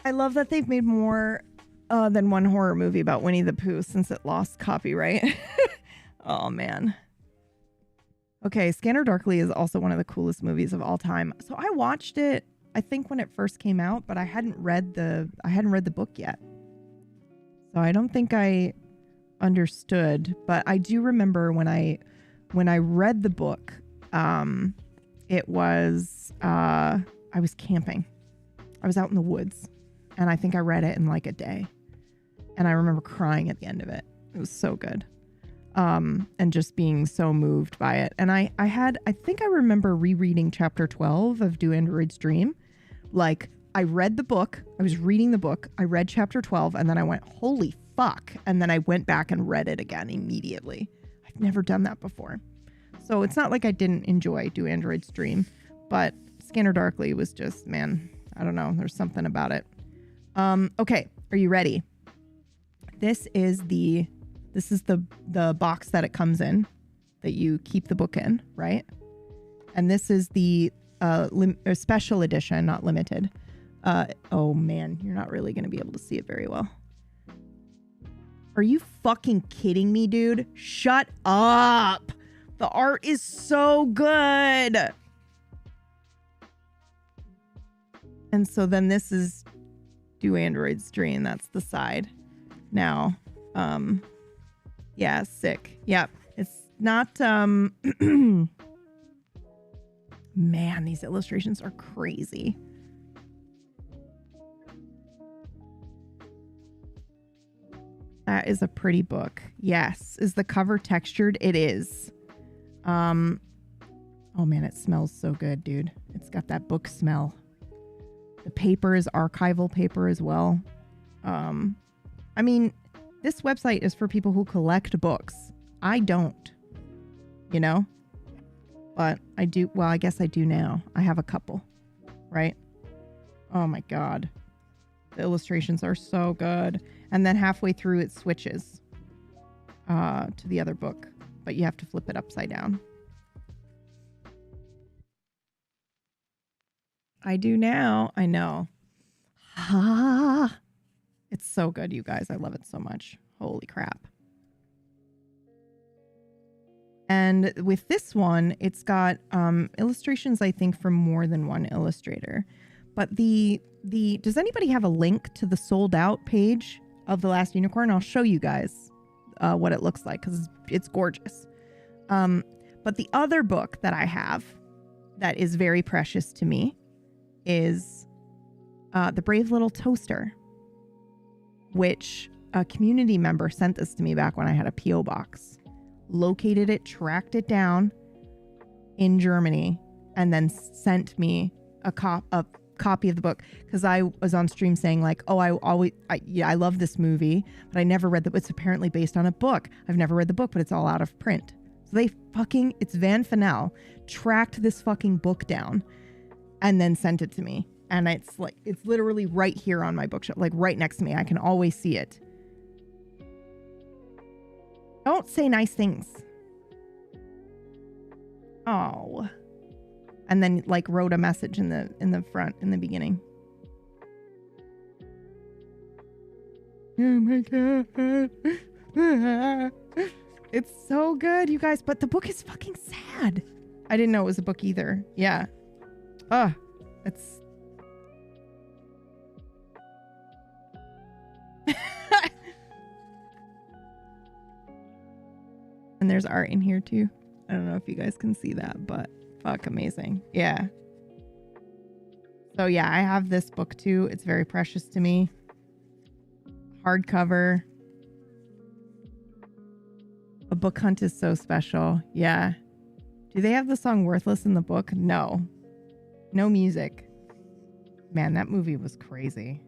I love that they've made more than one horror movie about Winnie the Pooh since it lost copyright. Oh, man. Okay, Scanner Darkly is also one of the coolest movies of all time. So I watched it, I think, when it first came out, but I hadn't read the book yet. So I don't think I understood, but I do remember when I read the book, it was I was camping. I was out in the woods, and I think I read it in like a day. And I remember crying at the end of it. It was so good. And just being so moved by it. And I think I remember rereading chapter 12 of Do Androids Dream. Like, I read the book, I was reading the book, I read chapter 12, and then I went, holy fuck. And then I went back and read it again immediately. I've never done that before. So it's not like I didn't enjoy Do Androids Dream, but Scanner Darkly was just, man, I don't know. There's something about it. Okay. Are you ready? This is the box that it comes in, that you keep the book in, right? And this is the special edition, not limited. Oh man, you're not really going to be able to see it very well. Are you fucking kidding me, dude? Shut up. The art is so good. And so then this is Do Androids Dream. That's the side. Now, yeah, sick. Yep. It's not, man, these illustrations are crazy. That is a pretty book. Yes. Is the cover textured? It is. Oh man, it smells so good, dude. It's got that book smell. The paper is archival paper as well. I mean, this website is for people who collect books. I don't, you know, but I do. Well, I guess I do now. I have a couple, right? Oh my God. The illustrations are so good. And then halfway through it switches to the other book, but you have to flip it upside down. I do now. I know. Ah, it's so good, you guys. I love it so much. Holy crap. And with this one, it's got illustrations, I think, from more than one illustrator. But does anybody have a link to the sold out page of The Last Unicorn? I'll show you guys what it looks like because it's gorgeous. But the other book that I have that is very precious to me is The Brave Little Toaster, which a community member sent this to me back when I had a P.O. box, located it, tracked it down in Germany, and then sent me a copy of the book because I was on stream saying like, oh, I love this movie, but I never read it's apparently based on a book. I've never read the book, but it's all out of print. So it's Van Fennell tracked this fucking book down and then sent it to me. And it's literally right here on my bookshelf, like right next to me. I can always see it. Don't say nice things. Oh. And then like wrote a message in the front, in the beginning. Oh my God. It's so good, you guys. But the book is fucking sad. I didn't know it was a book either. Yeah. It's... And there's art in here too. I don't know if you guys can see that, but fuck, amazing. Yeah. So yeah, I have this book too. It's very precious to me. Hardcover. A book hunt is so special. Yeah. Do they have the song Worthless in the book? No. No music. Man, that movie was crazy.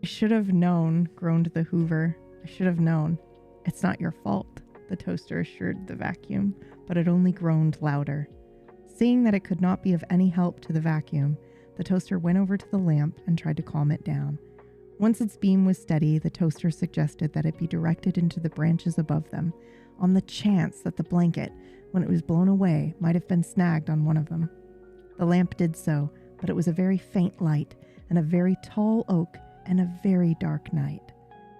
I should have known, groaned the Hoover. I should have known. It's not your fault, the toaster assured the vacuum, but it only groaned louder. Seeing that it could not be of any help to the vacuum, the toaster went over to the lamp and tried to calm it down. Once its beam was steady, the toaster suggested that it be directed into the branches above them, on the chance that the blanket, when it was blown away, might have been snagged on one of them. The lamp did so, but it was a very faint light and a very tall oak and a very dark night,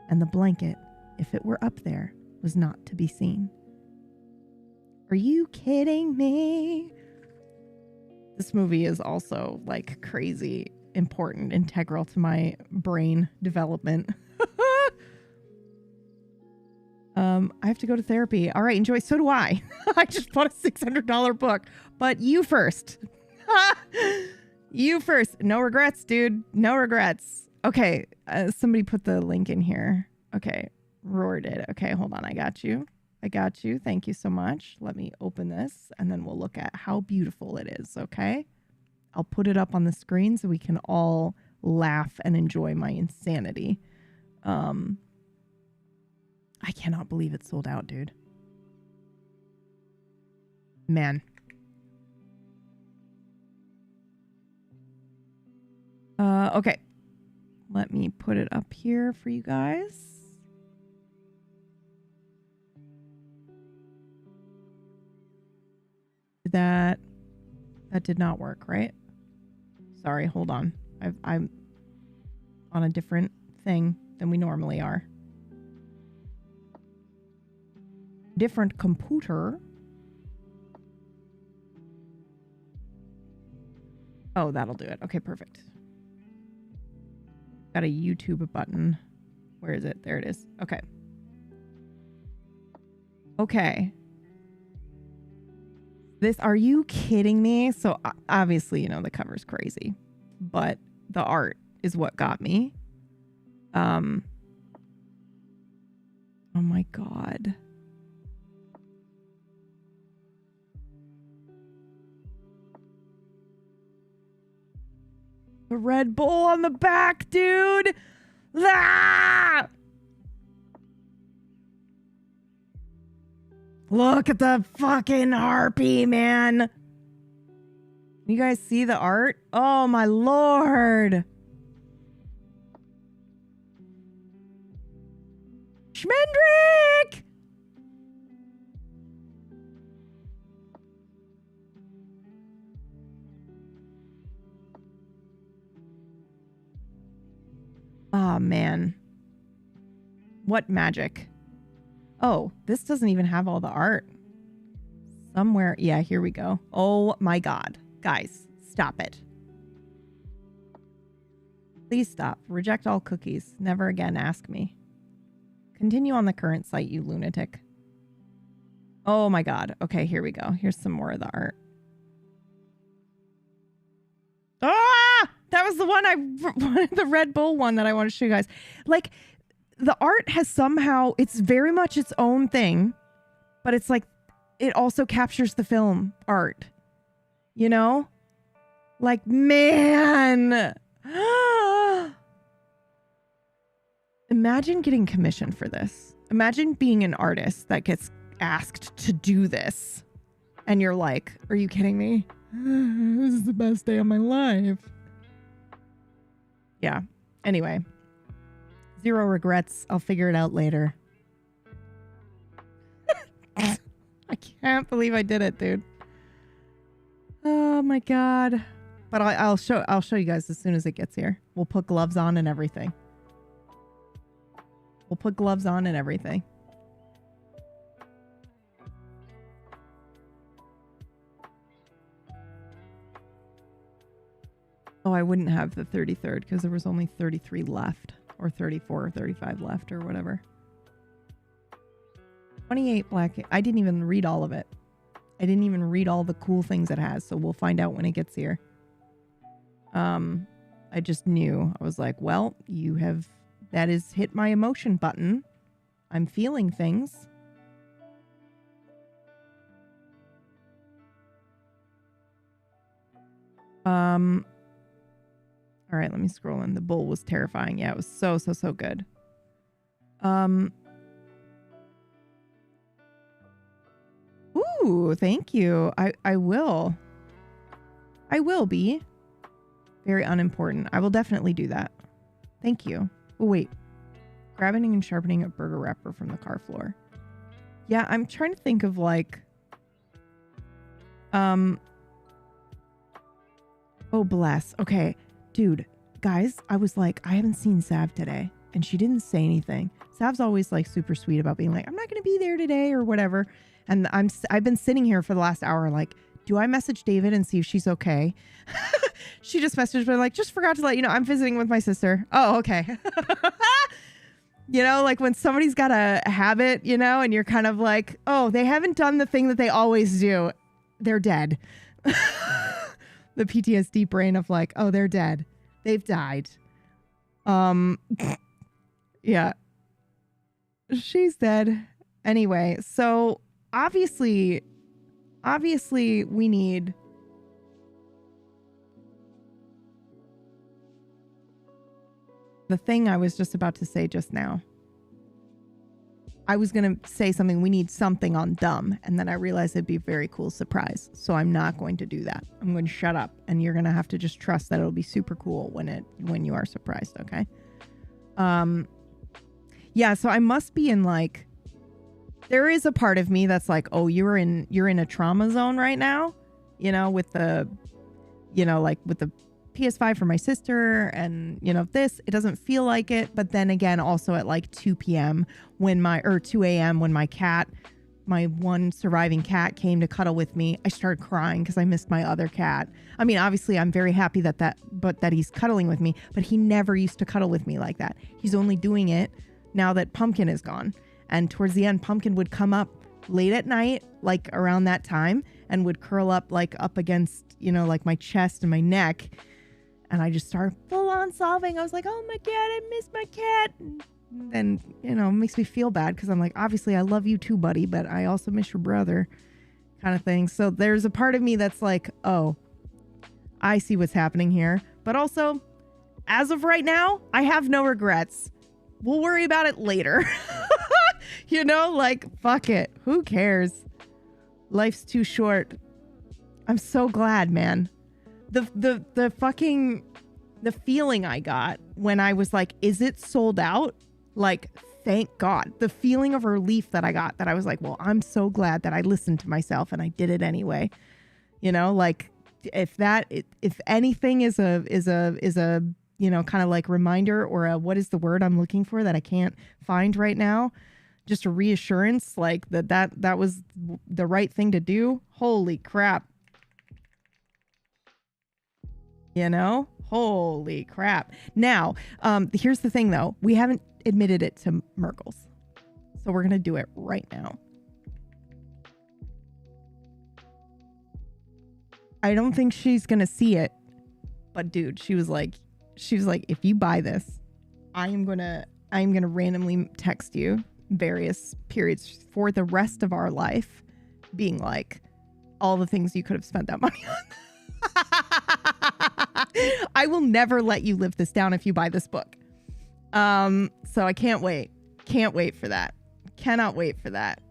and the blanket, if it were up there, was not to be seen. Are you kidding me? This movie is also like crazy important, integral to my brain development. I have to go to therapy. All right, enjoy. So do I. I just bought a $600 book, but you first. You first. No regrets, dude. No regrets. Okay, somebody put the link in here. Okay, Roar did. Okay, hold on. I got you. I got you. Thank you so much. Let me open this, and then we'll look at how beautiful it is, okay? I'll put it up on the screen so we can all laugh and enjoy my insanity. I cannot believe it sold out, dude. Man. Okay. Let me put it up here for you guys. That did not work, right? Sorry, hold on. I'm on a different thing than we normally are. Different computer. Oh, that'll do it. Okay, perfect. Got a YouTube button. Where is it? There it is. Okay. Okay. Are you kidding me? So obviously, you know, the cover's crazy, but the art is what got me. Oh my God. The Red Bull on the back, dude. Ah! Look at the fucking harpy, man. You guys see the art? Oh my Lord. Schmendrick! Oh man. What magic. Oh, this doesn't even have all the art. Somewhere. Yeah, here we go. Oh my God. Guys, stop it. Please stop. Reject all cookies. Never again ask me. Continue on the current site, you lunatic. Oh my God. Okay, here we go. Here's some more of the art. Ah! That was the one the Red Bull one that I want to show you guys. Like, the art has somehow, it's very much its own thing, but it's like, it also captures the film art. You know? Like, man. Imagine getting commissioned for this. Imagine being an artist that gets asked to do this. And you're like, are you kidding me? This is the best day of my life. Yeah. Anyway. Zero regrets. I'll figure it out later. I can't believe I did it, dude. Oh my God. But I'll show you guys as soon as it gets here. We'll put gloves on and everything. We'll put gloves on and everything. Oh, I wouldn't have the 33rd because there was only 33 left. Or 34 or 35 left or whatever. 28 black. I didn't even read all of it. I didn't even read all the cool things it has. So we'll find out when it gets here. I just knew. I was like, well, that is hit my emotion button. I'm feeling things. All right, let me scroll in. The bull was terrifying. Yeah, it was so good. Ooh, thank you. I will. I will be. Very unimportant. I will definitely do that. Thank you. Oh, wait. Grabbing and sharpening a burger wrapper from the car floor. Yeah, I'm trying to think of like... Oh, bless. Okay. Dude, guys, I was like, I haven't seen Sav today. And she didn't say anything. Sav's always like super sweet about being like, I'm not going to be there today or whatever. And I've been sitting here for the last hour like, do I message David and see if she's okay? She just messaged me like, just forgot to let you know I'm visiting with my sister. Oh, okay. You know, like when somebody's got a habit, you know, and you're kind of like, oh, they haven't done the thing that they always do. They're dead. The PTSD brain of like, oh, they're dead. They've died. Yeah. She's dead. Anyway, so obviously we need the thing I was just about to say just now. I was going to say something, we need something on dumb, and then I realized it'd be a very cool surprise. So I'm not going to do that. I'm going to shut up, and you're going to have to just trust that it'll be super cool when you are surprised, okay? Yeah, so I must be in like, there is a part of me that's like, oh, you're in a trauma zone right now, you know, with the, you know, like with the PS5 for my sister and, you know, this, it doesn't feel like it. But then again, also at like 2 p.m. or 2 a.m. when my one surviving cat came to cuddle with me, I started crying because I missed my other cat. I mean, obviously I'm very happy that he's cuddling with me, but he never used to cuddle with me like that. He's only doing it now that Pumpkin is gone. And towards the end, Pumpkin would come up late at night, like around that time, and would curl up like up against, you know, like my chest and my neck. And I just started full on sobbing. I was like, oh my God, I miss my cat. And, you know, it makes me feel bad because I'm like, obviously I love you too, buddy, but I also miss your brother kind of thing. So there's a part of me that's like, oh, I see what's happening here. But also, as of right now, I have no regrets. We'll worry about it later. You know, like, fuck it. Who cares? Life's too short. I'm so glad, man. The fucking, the feeling I got when I was like, is it sold out? Like, thank God. The feeling of relief that I got, that I was like, well, I'm so glad that I listened to myself and I did it anyway. You know, like if anything is a, you know, kind of like reminder or a, what is the word I'm looking for that I can't find right now? Just a reassurance, like that was the right thing to do. Holy crap. You know, holy crap. Now, here's the thing though. We haven't admitted it to Merkles. So we're going to do it right now. I don't think she's going to see it. But dude, she was like, if you buy this, I am going to randomly text you various periods for the rest of our life being like all the things you could have spent that money on. I will never let you live this down if you buy this book. So I can't wait for that. Cannot wait for that.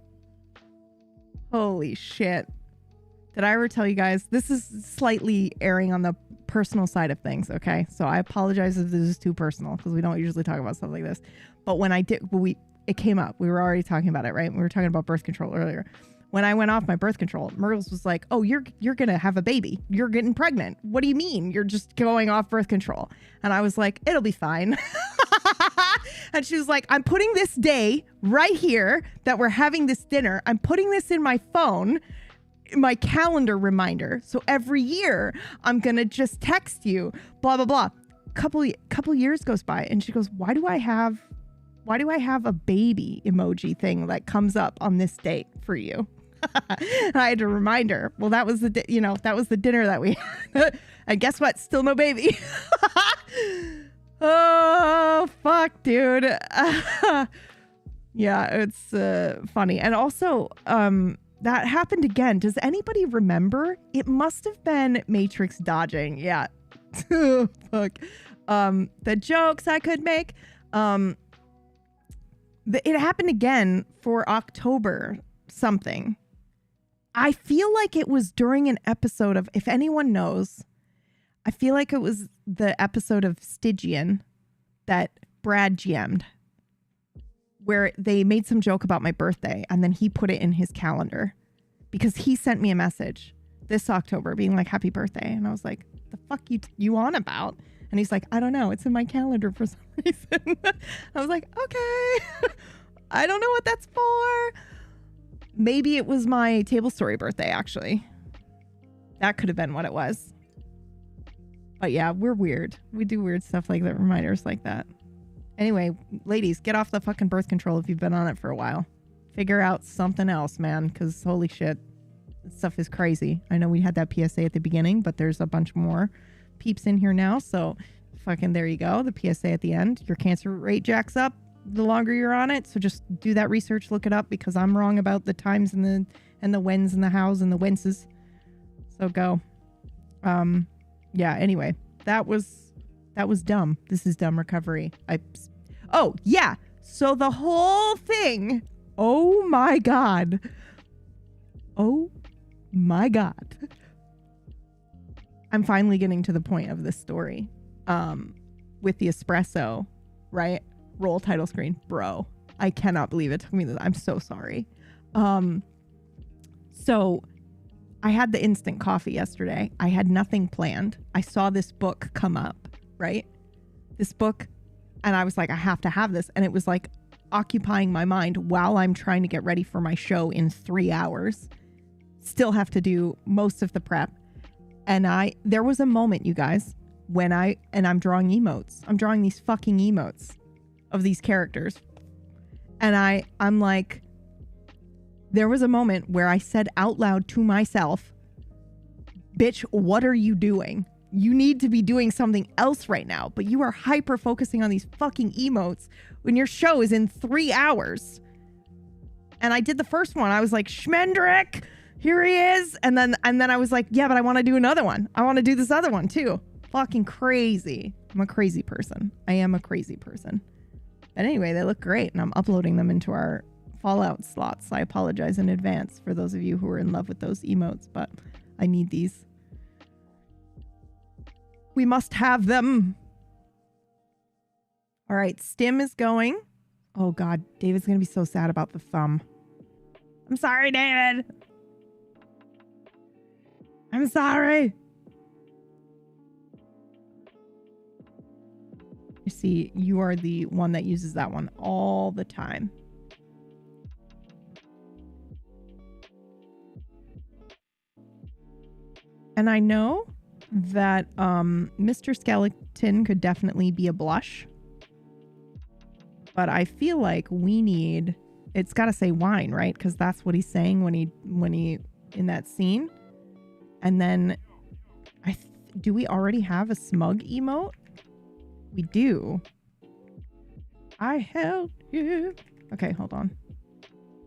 Holy shit. Did I ever tell you guys? This is slightly erring on the personal side of things, okay? So I apologize if this is too personal because we don't usually talk about stuff like this. But when I did, it came up. We were already talking about it, right? We were talking about birth control earlier. When I went off my birth control, Merles was like, oh, you're going to have a baby. You're getting pregnant. What do you mean? You're just going off birth control. And I was like, it'll be fine. And she was like, I'm putting this day right here that we're having this dinner. I'm putting this in my phone, my calendar reminder. So every year I'm going to just text you, blah, blah, blah. Couple years goes by and she goes, why do I have a baby emoji thing that comes up on this date for you? I had to remind her. Well, that was the dinner that we had. And guess what? Still no baby. Oh, fuck, dude. Yeah, it's funny. And also, that happened again. Does anybody remember? It must have been Matrix dodging. Yeah. Fuck. The jokes I could make. It happened again for October something. I feel like it was during an episode of, if anyone knows, I feel like it was the episode of Stygian that Brad GM'd, where they made some joke about my birthday and then he put it in his calendar because he sent me a message this October being like, happy birthday. And I was like, the fuck you on about? And he's like, I don't know. It's in my calendar for some reason. I was like, okay. I don't know what that's for. Maybe it was my table story birthday, actually. That could have been what it was. But yeah, we're weird. We do weird stuff like that, reminders like that. Anyway, ladies, get off the fucking birth control if you've been on it for a while. Figure out something else, man, because holy shit, this stuff is crazy. I know we had that PSA at the beginning, but there's a bunch more peeps in here now, so fucking there you go. The PSA at the end. Your cancer rate jacks up the longer you're on it, so just do that research, look it up, because I'm wrong about the times and the whens and the hows and the whences. So go. Yeah, anyway, that was dumb. This is dumb recovery. Oh, yeah. So the whole thing. Oh my God. Oh my God. I'm finally getting to the point of this story. With the espresso, right? Roll title screen. Bro, I cannot believe it took me this. I'm so sorry. So I had the instant coffee yesterday. I had nothing planned. I saw this book come up, right? This book, and I was like, I have to have this. And it was like occupying my mind while I'm trying to get ready for my show in 3 hours. Still have to do most of the prep. And there was a moment, you guys, when I'm drawing emotes. I'm drawing these fucking emotes of these characters. And I'm like, there was a moment where I said out loud to myself, bitch, what are you doing? You need to be doing something else right now, but you are hyper focusing on these fucking emotes when your show is in 3 hours. And I did the first one. I was like, Schmendrick, here he is. And then I was like, yeah, but I want to do another one. I want to do this other one too. Fucking crazy. I'm a crazy person. I am a crazy person. But anyway, they look great, and I'm uploading them into our Fallout slots. I apologize in advance for those of you who are in love with those emotes, but I need these. We must have them. All right, Stim is going. Oh God, David's gonna be so sad about the thumb. I'm sorry, David. I'm sorry. You see, you are the one that uses that one all the time. And I know that Mr. Skeleton could definitely be a blush. But I feel like we need, it's got to say wine, right? Because that's what he's saying when he in that scene. And then do we already have a smug emote? We do. I held you. Okay, hold on.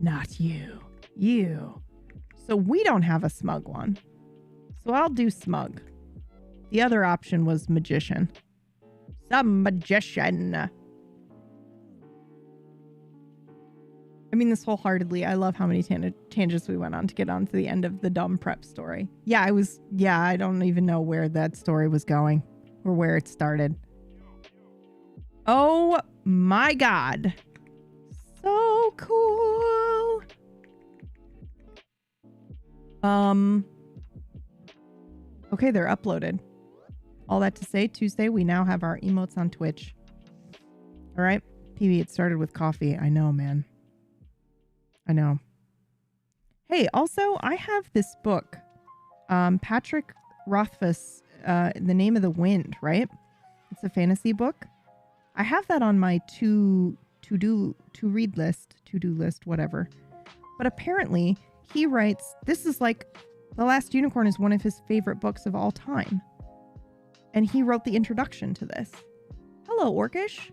Not you. You. So we don't have a smug one. So I'll do smug. The other option was magician. Some magician. I mean this wholeheartedly. I love how many tangents we went on to get on to the end of the dumb prep story. Yeah, I don't even know where that story was going or where it started. Oh my God. So cool. Okay, they're uploaded. All that to say, Tuesday, we now have our emotes on Twitch. All right, PB, it started with coffee. I know, man. I know. Hey, also, I have this book. Patrick Rothfuss, The Name of the Wind, right? It's a fantasy book. I have that on my to-do list, whatever. But apparently, he writes, this is like, The Last Unicorn is one of his favorite books of all time. And he wrote the introduction to this. Hello, Orcish.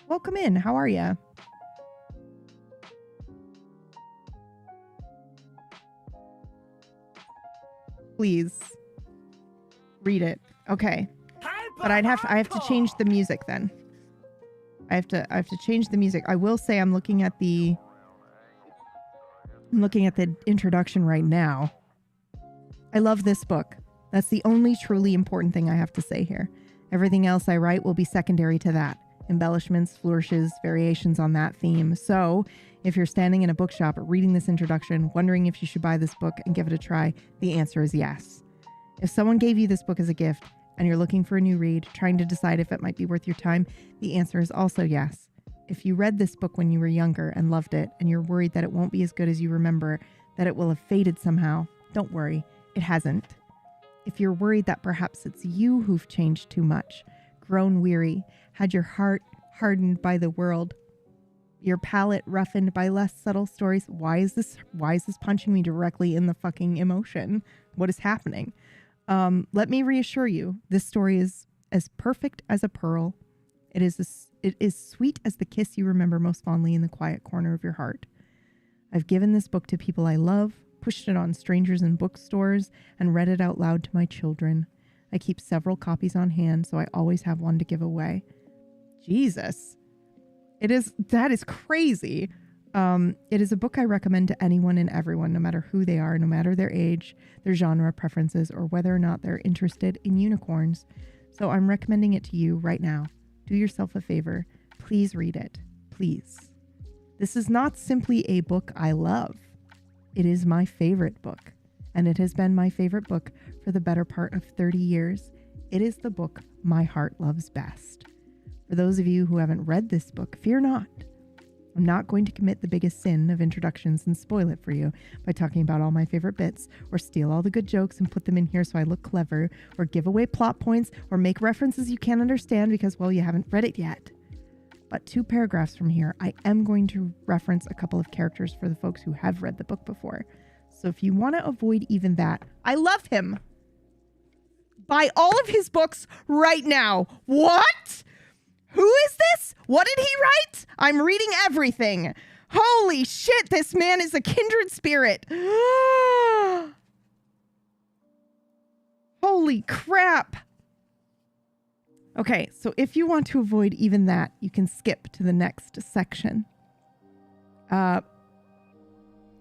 Welcome in. How are ya? Please read it. Okay. But I have to change the music then. I have to change the music. I will say I'm looking at the introduction right now. I love this book. That's the only truly important thing I have to say here. Everything else I write will be secondary to that. Embellishments, flourishes, variations on that theme. So, if you're standing in a bookshop reading this introduction, wondering if you should buy this book and give it a try, the answer is yes. If someone gave you this book as a gift and you're looking for a new read, trying to decide if it might be worth your time, the answer is also yes. If you read this book when you were younger and loved it, and you're worried that it won't be as good as you remember, that it will have faded somehow, don't worry, it hasn't. If you're worried that perhaps it's you who've changed too much, grown weary, had your heart hardened by the world, your palate roughened by less subtle stories, why is this punching me directly in the fucking emotion? What is happening? Let me reassure you, this story is as perfect as a pearl. It is sweet as the kiss you remember most fondly in the quiet corner of your heart. I've given this book to people I love, pushed it on strangers in bookstores, and read it out loud to my children. I keep several copies on hand, so I always have one to give away. Jesus. That is crazy. It is a book I recommend to anyone and everyone, no matter who they are, no matter their age, their genre preferences, or whether or not they're interested in unicorns. So I'm recommending it to you right now. Do yourself a favor. Please read it. Please. This is not simply a book I love. It is my favorite book, and it has been my favorite book for the better part of 30 years. It is the book my heart loves best. For those of you who haven't read this book, fear not. I'm not going to commit the biggest sin of introductions and spoil it for you by talking about all my favorite bits, or steal all the good jokes and put them in here so I look clever, or give away plot points, or make references you can't understand because, well, you haven't read it yet. But 2 paragraphs from here, I am going to reference a couple of characters for the folks who have read the book before. So if you want to avoid even that, I love him. Buy all of his books right now. What? Who is this? What did he write? I'm reading everything. Holy shit, this man is a kindred spirit. Holy crap. Okay, so if you want to avoid even that, you can skip to the next section.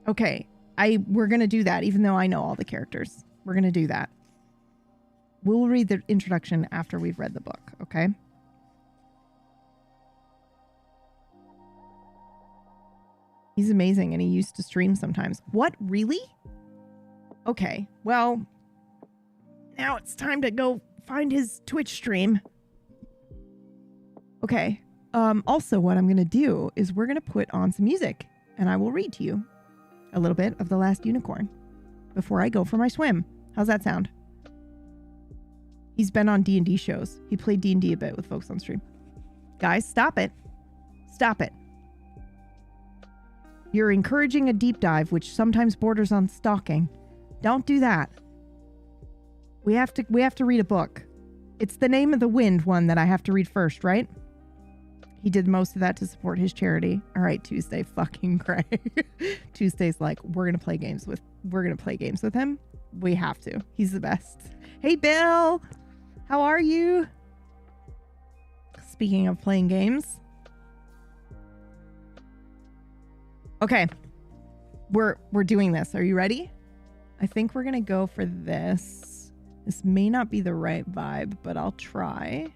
Okay, we're going to do that, even though I know all the characters. We're going to do that. We'll read the introduction after we've read the book, okay? He's amazing, and he used to stream sometimes. What? Really? Okay, well, now it's time to go find his Twitch stream. Okay, also what I'm going to do is we're going to put on some music, and I will read to you a little bit of The Last Unicorn before I go for my swim. How's that sound? He's been on D&D shows. He played D&D a bit with folks on stream. Guys, stop it. Stop it. You're encouraging a deep dive, which sometimes borders on stalking. Don't do that. We have to read a book. It's The Name of the Wind one that I have to read first, right? He did most of that to support his charity. All right, Tuesday fucking Craig. Tuesday's like, we're going to play games with him. We have to. He's the best. Hey, Bill. How are you? Speaking of playing games. Okay, we're doing this. Are you ready? I think we're gonna go for this. This may not be the right vibe, but I'll try.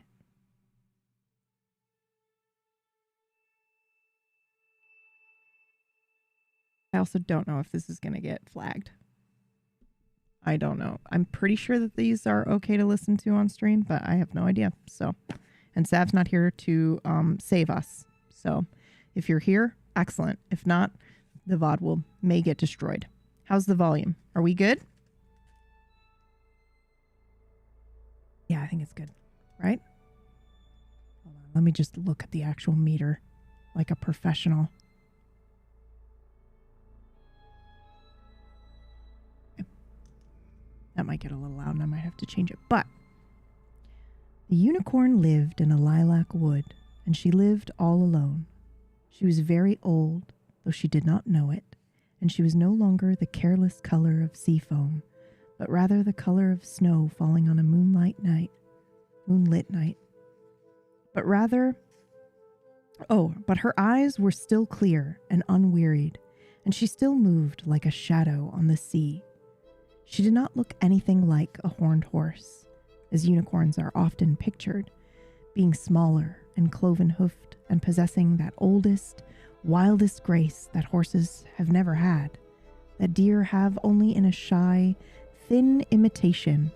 I also don't know if this is gonna get flagged. I don't know. I'm pretty sure that these are okay to listen to on stream, but I have no idea. So, and Sav's not here to save us. So, if you're here, excellent. If not, the VOD may get destroyed. How's the volume? Are we good? Yeah, I think it's good. Right? Hold on. Let me just look at the actual meter like a professional. Okay. That might get a little loud and I might have to change it. But the unicorn lived in a lilac wood, and she lived all alone. She was very old, though she did not know it, and she was no longer the careless color of sea foam, but rather the color of snow falling on a moonlit night. But her eyes were still clear and unwearied, and she still moved like a shadow on the sea. She did not look anything like a horned horse, as unicorns are often pictured, being smaller and cloven-hoofed and possessing that oldest, wildest grace that horses have never had, that deer have only in a shy, thin imitation,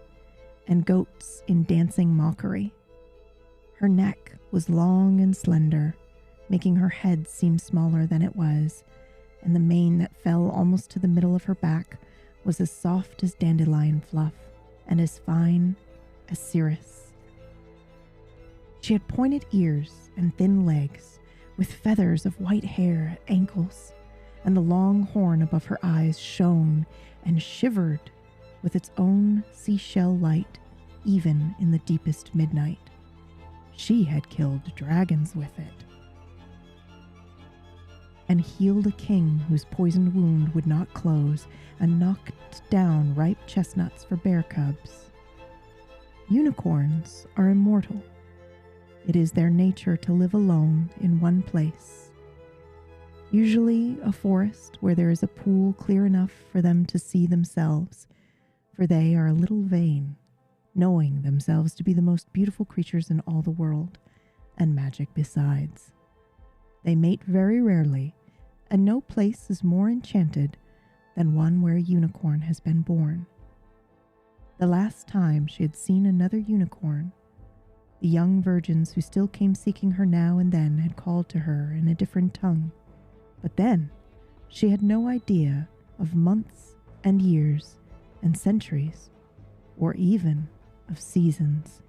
and goats in dancing mockery. Her neck was long and slender, making her head seem smaller than it was, and the mane that fell almost to the middle of her back was as soft as dandelion fluff and as fine as cirrus. She had pointed ears and thin legs, with feathers of white hair at ankles, and the long horn above her eyes shone and shivered with its own seashell light, even in the deepest midnight. She had killed dragons with it, and healed a king whose poisoned wound would not close, and knocked down ripe chestnuts for bear cubs. Unicorns are immortal. It is their nature to live alone in one place, usually a forest where there is a pool clear enough for them to see themselves, for they are a little vain, knowing themselves to be the most beautiful creatures in all the world, and magic besides. They mate very rarely, and no place is more enchanted than one where a unicorn has been born. The last time she had seen another unicorn, the young virgins who still came seeking her now and then had called to her in a different tongue, but then she had no idea of months and years and centuries, or even of seasons.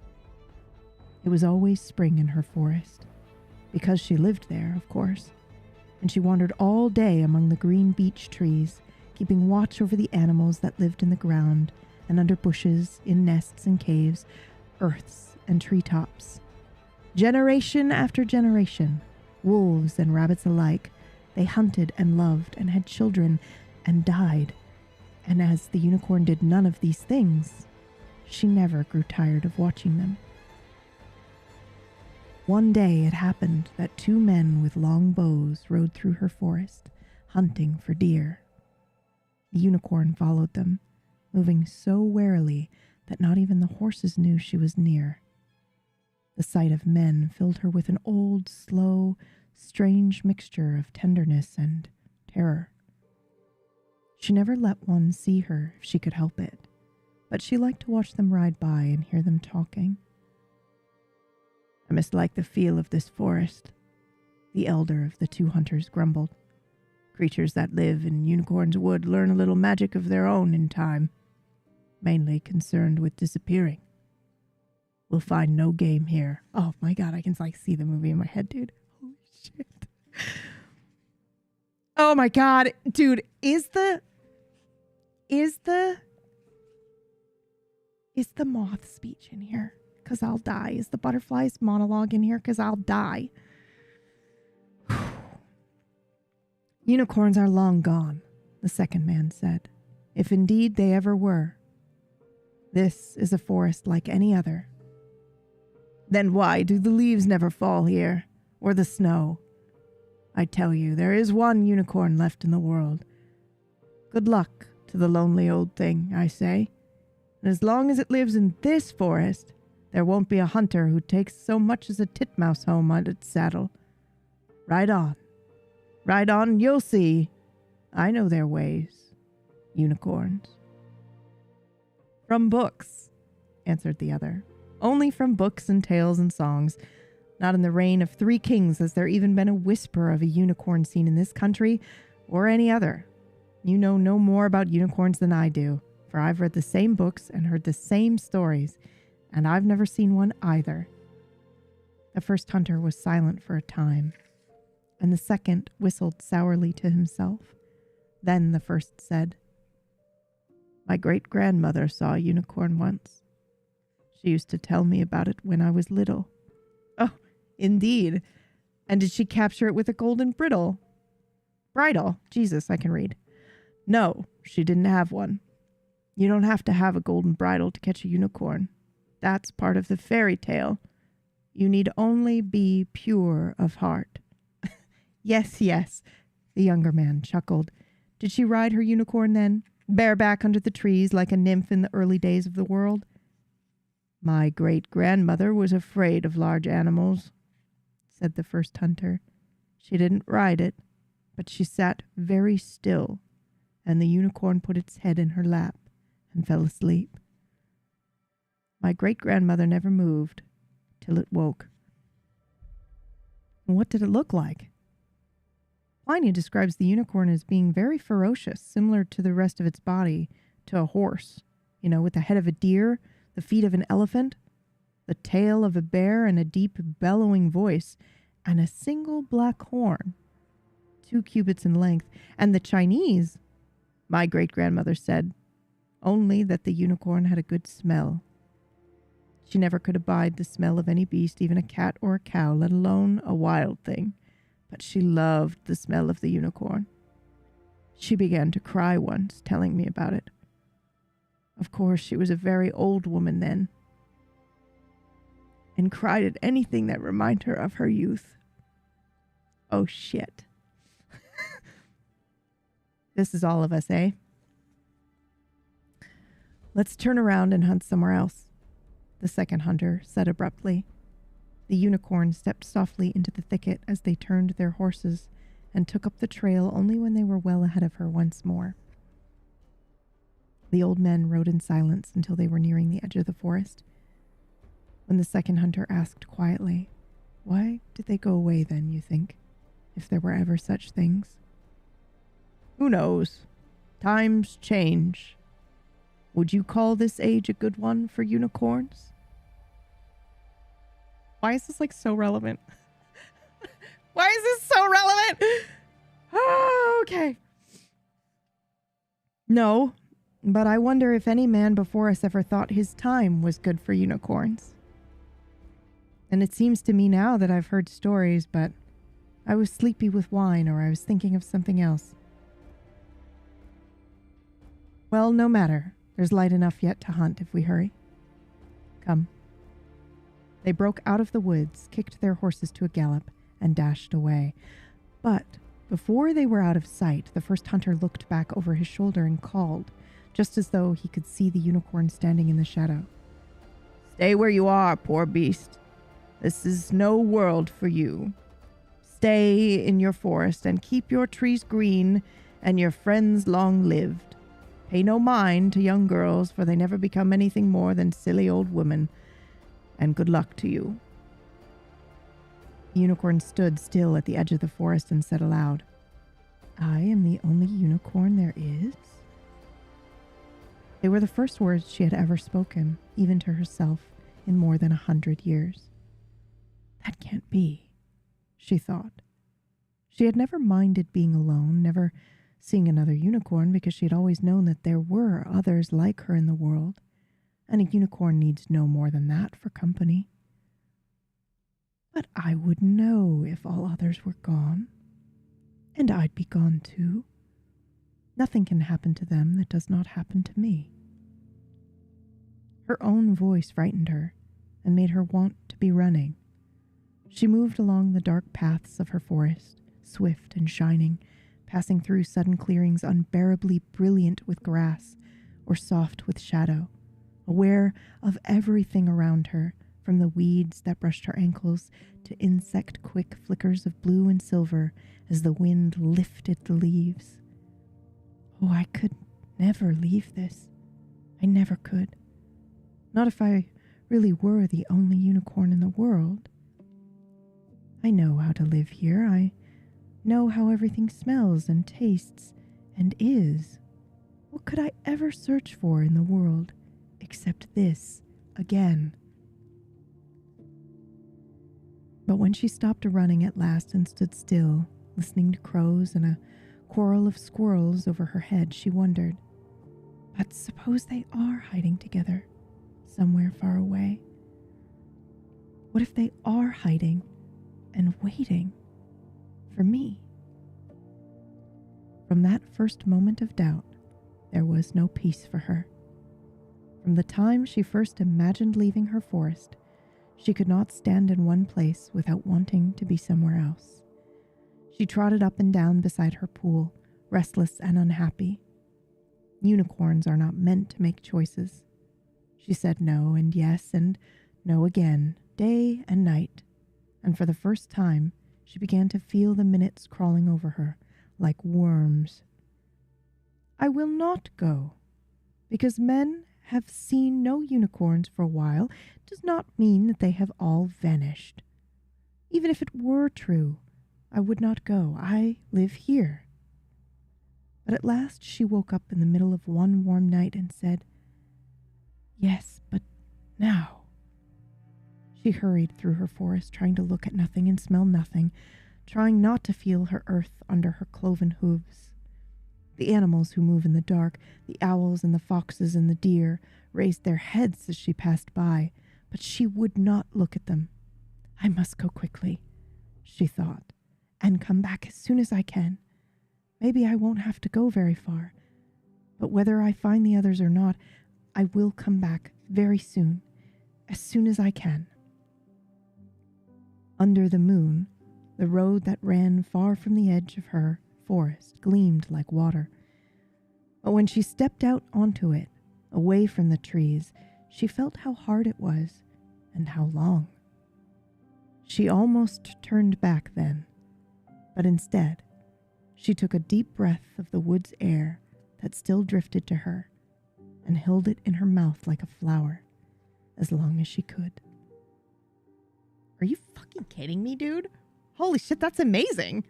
It was always spring in her forest, because she lived there, of course, and she wandered all day among the green beech trees, keeping watch over the animals that lived in the ground and under bushes, in nests and caves, earths and treetops. Generation after generation, wolves and rabbits alike, they hunted and loved and had children and died. And as the unicorn did none of these things, she never grew tired of watching them. One day it happened that two men with long bows rode through her forest, hunting for deer. The unicorn followed them, moving so warily that not even the horses knew she was near. The sight of men filled her with an old, slow, strange mixture of tenderness and terror. She never let one see her if she could help it, but she liked to watch them ride by and hear them talking. "I mislike the feel of this forest," the elder of the two hunters grumbled. "Creatures that live in Unicorn's Wood learn a little magic of their own in time, mainly concerned with disappearing. We'll find no game here." Oh my god, I can see the movie in my head, dude. Holy shit. Oh my god, dude, is the moth speech in here? 'Cause I'll die. Is the butterfly's monologue in here? 'Cause I'll die. "Unicorns are long gone," the second man said, "if indeed they ever were. This is a forest like any other." "Then why do the leaves never fall here, or the snow? I tell you, there is one unicorn left in the world. Good luck to the lonely old thing, I say. And as long as it lives in this forest, there won't be a hunter who takes so much as a titmouse home on its saddle. Ride on. Ride on, and you'll see. I know their ways. Unicorns." "From books," answered the other. "Only from books and tales and songs. Not in the reign of 3 kings has there even been a whisper of a unicorn seen in this country or any other. You know no more about unicorns than I do, for I've read the same books and heard the same stories, and I've never seen one either." The first hunter was silent for a time, and the second whistled sourly to himself. Then the first said, "My great-grandmother saw a unicorn once. She used to tell me about it when I was little." "Oh, indeed. And did she capture it with a golden bridle? Bridle? Jesus, I can read." "No, she didn't have one. You don't have to have a golden bridle to catch a unicorn. That's part of the fairy tale. You need only be pure of heart." Yes, yes, the younger man chuckled. "Did she ride her unicorn then, bareback under the trees like a nymph in the early days of the world?" "My great-grandmother was afraid of large animals," said the first hunter. "She didn't ride it, but she sat very still, and the unicorn put its head in her lap and fell asleep." My great-grandmother never moved till it woke. What did it look like? Pliny describes the unicorn as being very ferocious, similar to the rest of its body to a horse. With the head of a deer, the feet of an elephant, the tail of a bear, and a deep bellowing voice, and a single black horn, 2 cubits in length. And the Chinese, my great-grandmother said, only that the unicorn had a good smell. She never could abide the smell of any beast, even a cat or a cow, let alone a wild thing. But she loved the smell of the unicorn. She began to cry once, telling me about it. Of course, she was a very old woman then, and cried at anything that reminded her of her youth. Oh, shit. This is all of us, eh? Let's turn around and hunt somewhere else, the second hunter said abruptly. The unicorn stepped softly into the thicket as they turned their horses and took up the trail only when they were well ahead of her once more. The old men rode in silence until they were nearing the edge of the forest, when the second hunter asked quietly, "Why did they go away then, you think, if there were ever such things?" "Who knows? Times change. Would you call this age a good one for unicorns?" Why is this so relevant? Why is this so relevant? Oh, okay. No, but I wonder if any man before us ever thought his time was good for unicorns. And it seems to me now that I've heard stories, but I was sleepy with wine or I was thinking of something else. Well, no matter. There's light enough yet to hunt if we hurry. Come. They broke out of the woods, kicked their horses to a gallop, and dashed away. But before they were out of sight, the first hunter looked back over his shoulder and called, just as though he could see the unicorn standing in the shadow. "Stay where you are, poor beast. This is no world for you. Stay in your forest and keep your trees green and your friends long-lived. Pay no mind to young girls, for they never become anything more than silly old women. And good luck to you." The unicorn stood still at the edge of the forest and said aloud, "I am the only unicorn there is?" They were the first words she had ever spoken, even to herself, in more than 100 years. That can't be, she thought. She had never minded being alone, never seeing another unicorn, because she had always known that there were others like her in the world, and a unicorn needs no more than that for company. But I would know if all others were gone, and I'd be gone too. Nothing can happen to them that does not happen to me. Her own voice frightened her and made her want to be running. She moved along the dark paths of her forest, swift and shining, passing through sudden clearings unbearably brilliant with grass or soft with shadow, aware of everything around her, from the weeds that brushed her ankles to insect-quick flickers of blue and silver as the wind lifted the leaves. Oh, I could never leave this. I never could. Not if I really were the only unicorn in the world. I know how to live here. I know how everything smells and tastes and is. What could I ever search for in the world except this again? But when she stopped running at last and stood still, listening to crows and a quarrel of squirrels over her head, she wondered, but suppose they are hiding together somewhere far away? What if they are hiding and waiting for me? From that first moment of doubt, there was no peace for her. From the time she first imagined leaving her forest, she could not stand in one place without wanting to be somewhere else. She trotted up and down beside her pool, restless and unhappy. Unicorns are not meant to make choices. She said no and yes and no again, day and night, and for the first time she began to feel the minutes crawling over her like worms. I will not go, because men have seen no unicorns for a while does not mean that they have all vanished. Even if it were true, I would not go. I live here." But at last she woke up in the middle of one warm night and said, "Yes, but now." She hurried through her forest, trying to look at nothing and smell nothing, trying not to feel her earth under her cloven hooves. The animals who move in the dark, the owls and the foxes and the deer, raised their heads as she passed by, but she would not look at them. "I must go quickly," she thought, "and come back as soon as I can. Maybe I won't have to go very far, but whether I find the others or not, I will come back very soon, as soon as I can." Under the moon, the road that ran far from the edge of her forest gleamed like water. But when she stepped out onto it, away from the trees, she felt how hard it was and how long. She almost turned back then, but instead, she took a deep breath of the wood's air that still drifted to her and held it in her mouth like a flower as long as she could. Are you fucking kidding me, dude? Holy shit, that's amazing.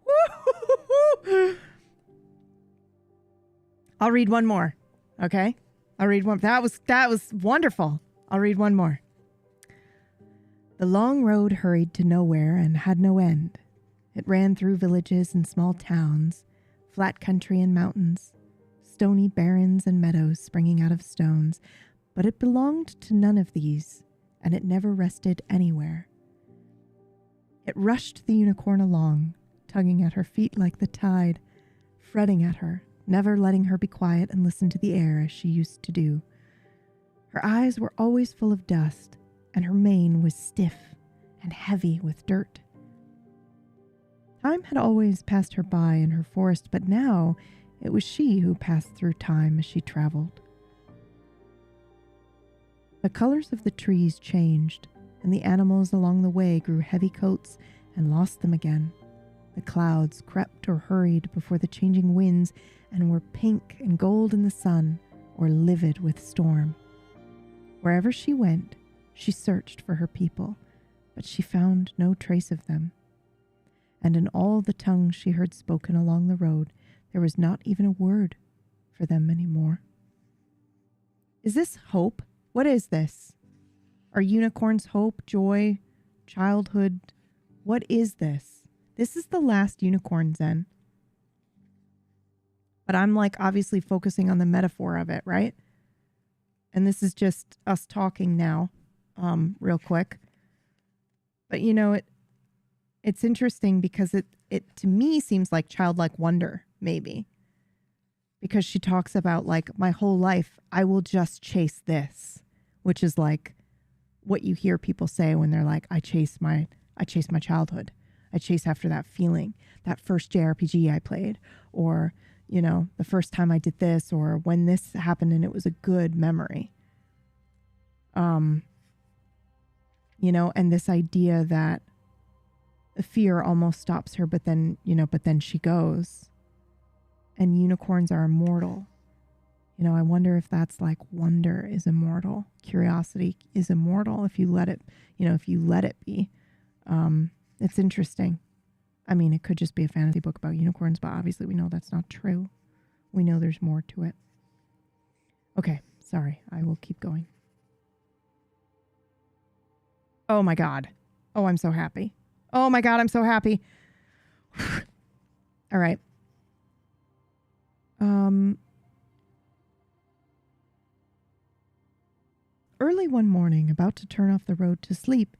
Woo-hoo-hoo-hoo. I'll read one more, okay? I'll read one. That was wonderful. I'll read one more. The long road hurried to nowhere and had no end. It ran through villages and small towns, flat country and mountains, stony barrens and meadows springing out of stones, but it belonged to none of these, and it never rested anywhere. It rushed the unicorn along, tugging at her feet like the tide, fretting at her, never letting her be quiet and listen to the air as she used to do. Her eyes were always full of dust, and her mane was stiff and heavy with dirt. Time had always passed her by in her forest, but now it was she who passed through time as she traveled. The colors of the trees changed, and the animals along the way grew heavy coats and lost them again. The clouds crept or hurried before the changing winds and were pink and gold in the sun or livid with storm. Wherever she went, she searched for her people, but she found no trace of them. And in all the tongues she heard spoken along the road, there was not even a word for them anymore. Is this hope? What is this? Are unicorns hope, joy, childhood? What is this? This is the last unicorn, Zen. But I'm like obviously focusing on the metaphor of it, right? And this is just us talking now, real quick. But you know, it's interesting because it to me seems like childlike wonder, maybe. Because she talks about like my whole life, I will just chase this, which is like what you hear people say when they're like, I chase my childhood. I chase after that feeling, that first JRPG I played, or, you know, the first time I did this, or when this happened and it was a good memory. You know, and this idea that fear almost stops her, but then she goes. And unicorns are immortal. You know, I wonder if that's like wonder is immortal. Curiosity is immortal if you let it, be. It's interesting. I mean, it could just be a fantasy book about unicorns, but obviously we know that's not true. We know there's more to it. Okay, sorry. I will keep going. Oh my God. Oh, I'm so happy. Oh my God, I'm so happy. All right. Early one morning, about to turn off the road to sleep,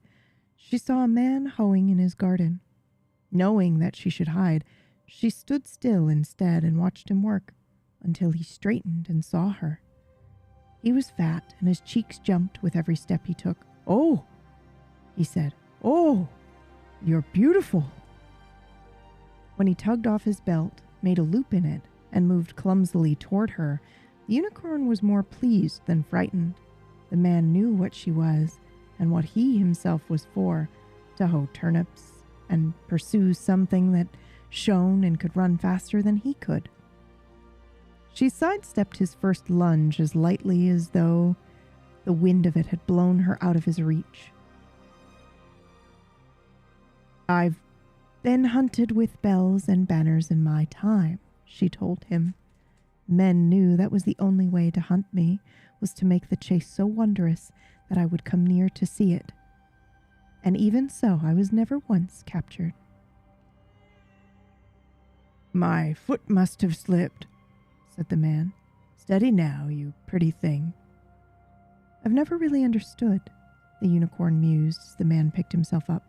she saw a man hoeing in his garden. Knowing that she should hide, she stood still instead and watched him work until he straightened and saw her. He was fat and his cheeks jumped with every step he took. "Oh," he said. "Oh, you're beautiful." When he tugged off his belt, made a loop in it, and moved clumsily toward her, the unicorn was more pleased than frightened. The man knew what she was and what he himself was for, to hoe turnips and pursue something that shone and could run faster than he could. She sidestepped his first lunge as lightly as though the wind of it had blown her out of his reach. I've been hunted with bells and banners in my time, she told him. Men knew that was the only way to hunt me, was to make the chase so wondrous that I would come near to see it. And even so, I was never once captured. My foot must have slipped, said the man. Steady now, you pretty thing. I've never really understood, the unicorn mused as the man picked himself up.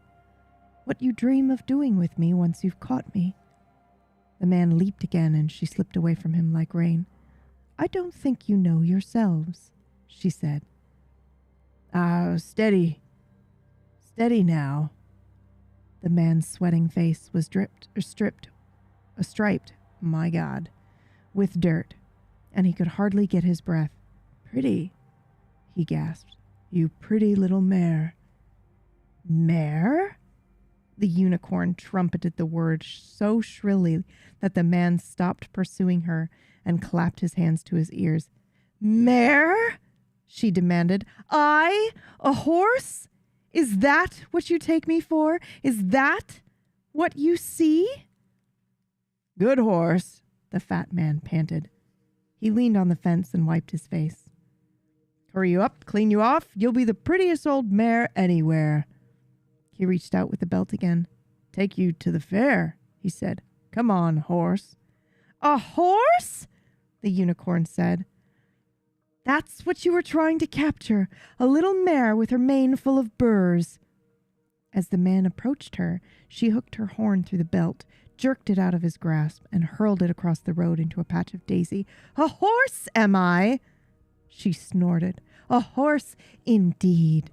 What you dream of doing with me once you've caught me. The man leaped again and she slipped away from him like rain. I don't think you know yourselves, she said. Steady. Steady now. The man's sweating face was striped, my God, with dirt, and he could hardly get his breath. Pretty, he gasped. You pretty little mare. Mare? The unicorn trumpeted the word so shrilly that the man stopped pursuing her and clapped his hands to his ears. Mare? She demanded. I? A horse? Is that what you take me for? Is that what you see? Good horse, the fat man panted. He leaned on the fence and wiped his face. Hurry you up, clean you off. You'll be the prettiest old mare anywhere. He reached out with the belt again. Take you to the fair, he said. Come on, horse. A horse? The unicorn said. That's what you were trying to capture, a little mare with her mane full of burrs. As the man approached her, she hooked her horn through the belt, jerked it out of his grasp, and hurled it across the road into a patch of daisy. A horse, am I? She snorted. A horse, indeed.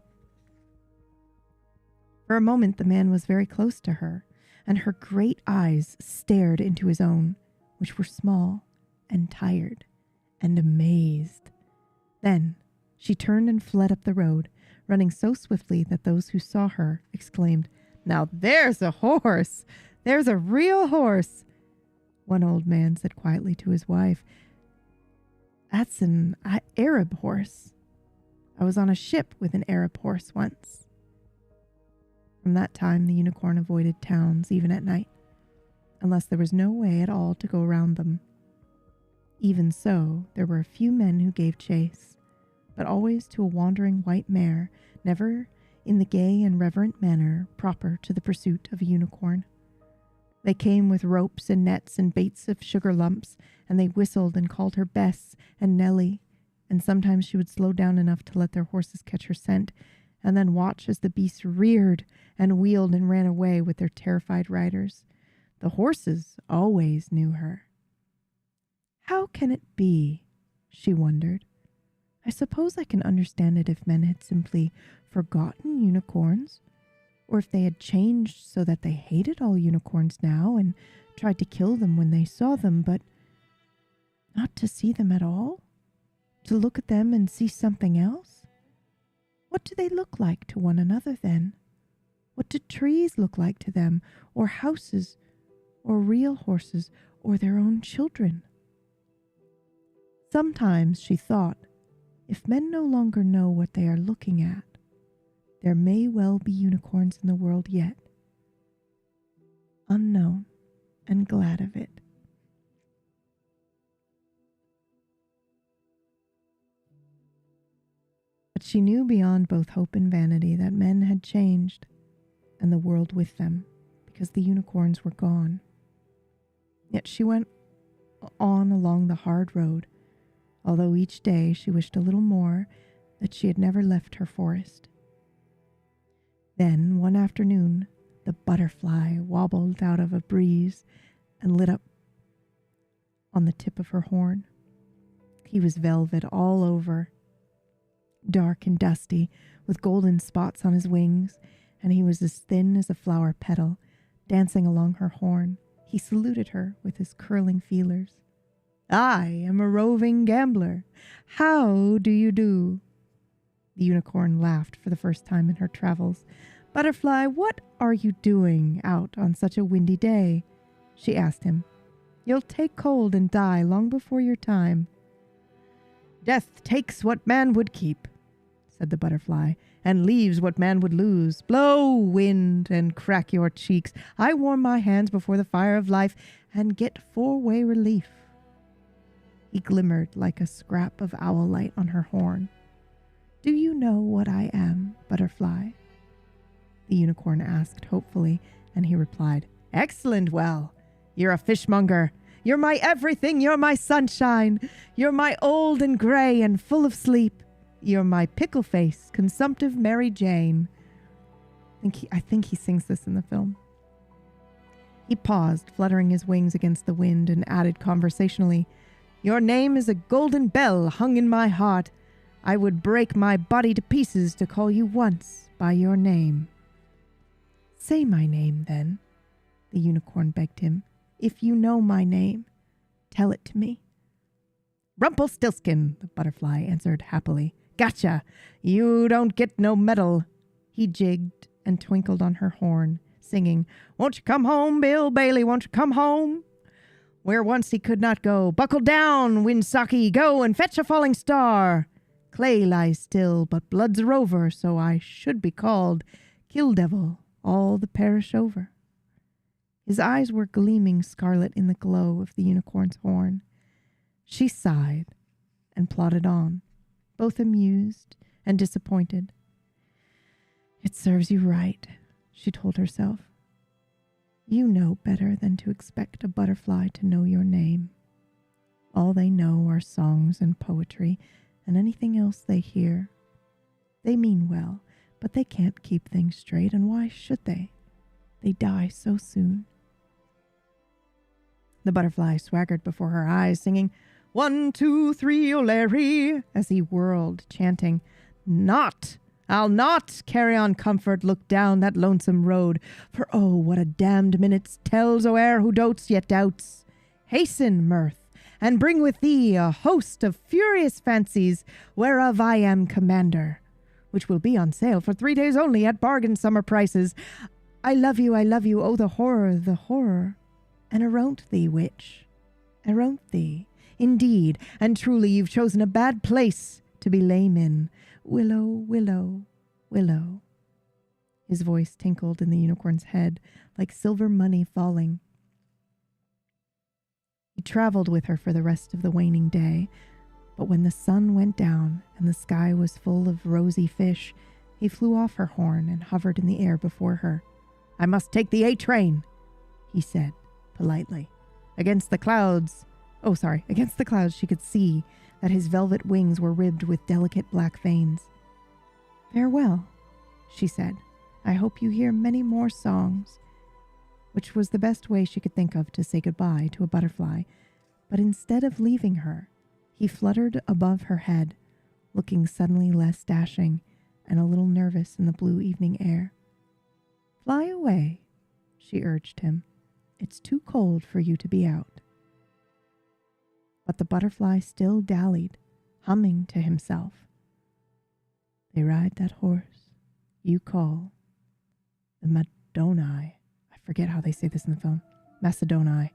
For a moment, the man was very close to her, and her great eyes stared into his own, which were small and tired and amazed. Then she turned and fled up the road, running so swiftly that those who saw her exclaimed, Now there's a horse! There's a real horse! One old man said quietly to his wife, That's an Arab horse. I was on a ship with an Arab horse once. From that time, the unicorn avoided towns, even at night, unless there was no way at all to go around them. Even so, there were a few men who gave chase, but always to a wandering white mare, never in the gay and reverent manner proper to the pursuit of a unicorn. They came with ropes and nets and baits of sugar lumps, and they whistled and called her Bess and Nellie, and sometimes she would slow down enough to let their horses catch her scent, and then watch as the beasts reared and wheeled and ran away with their terrified riders. The horses always knew her. How can it be? She wondered. I suppose I can understand it if men had simply forgotten unicorns, or if they had changed so that they hated all unicorns now and tried to kill them when they saw them, but not to see them at all? To look at them and see something else? What do they look like to one another then? What do trees look like to them, or houses, or real horses, or their own children? Sometimes she thought, if men no longer know what they are looking at, there may well be unicorns in the world yet, unknown and glad of it. But she knew beyond both hope and vanity that men had changed, and the world with them, because the unicorns were gone. Yet she went on along the hard road, although each day she wished a little more that she had never left her forest. Then, one afternoon, the butterfly wobbled out of a breeze and lit up on the tip of her horn. He was velvet all over, dark and dusty, with golden spots on his wings, and he was as thin as a flower petal, dancing along her horn. He saluted her with his curling feelers. I am a roving gambler. How do you do? The unicorn laughed for the first time in her travels. Butterfly, what are you doing out on such a windy day? She asked him. You'll take cold and die long before your time. Death takes what man would keep, said the butterfly, and leaves what man would lose. Blow, wind, and crack your cheeks. I warm my hands before the fire of life and get 4-way relief. He glimmered like a scrap of owl light on her horn. Do you know what I am, butterfly? The unicorn asked hopefully, and he replied, Excellent, well, you're a fishmonger. You're my everything, you're my sunshine. You're my old and gray and full of sleep. You're my pickle face, consumptive Mary Jane. I think he sings this in the film. He paused, fluttering his wings against the wind, and added conversationally, Your name is a golden bell hung in my heart. I would break my body to pieces to call you once by your name. Say my name, then, the unicorn begged him. If you know my name, tell it to me. Rumpelstiltskin, the butterfly answered happily. Gotcha! You don't get no medal. He jigged and twinkled on her horn, singing, Won't you come home, Bill Bailey, won't you come home? Where once he could not go. Buckle down, Windsocki, go and fetch a falling star. Clay lies still, but blood's a rover, so I should be called Kill Devil all the parish over. His eyes were gleaming scarlet in the glow of the unicorn's horn. She sighed and plodded on, both amused and disappointed. It serves you right, she told herself. You know better than to expect a butterfly to know your name. All they know are songs and poetry and anything else they hear. They mean well, but they can't keep things straight, and why should they? They die so soon. The butterfly swaggered before her eyes, singing, 1, 2, 3, O'Larry, as he whirled, chanting, I'll not carry on comfort, look down that lonesome road, for oh, what a damned minute tells o'er who dotes yet doubts. Hasten, mirth, and bring with thee a host of furious fancies, whereof I am commander, which will be on sale for 3 days only at bargain summer prices. I love you, oh, the horror. And aront thee, witch, aront thee. Indeed, and truly you've chosen a bad place to be lame in. Willow, willow, willow. His voice tinkled in the unicorn's head like silver money falling. He traveled with her for the rest of the waning day, but when the sun went down and the sky was full of rosy fish, he flew off her horn and hovered in the air before her. I must take the A train, he said politely. Against the clouds she could see that his velvet wings were ribbed with delicate black veins. Farewell, she said. I hope you hear many more songs, which was the best way she could think of to say goodbye to a butterfly. But instead of leaving her, he fluttered above her head, looking suddenly less dashing and a little nervous in the blue evening air. Fly away, she urged him. It's too cold for you to be out. But the butterfly still dallied, humming to himself. They ride that horse you call the Madoni. I forget how they say this in the film. Macedoni.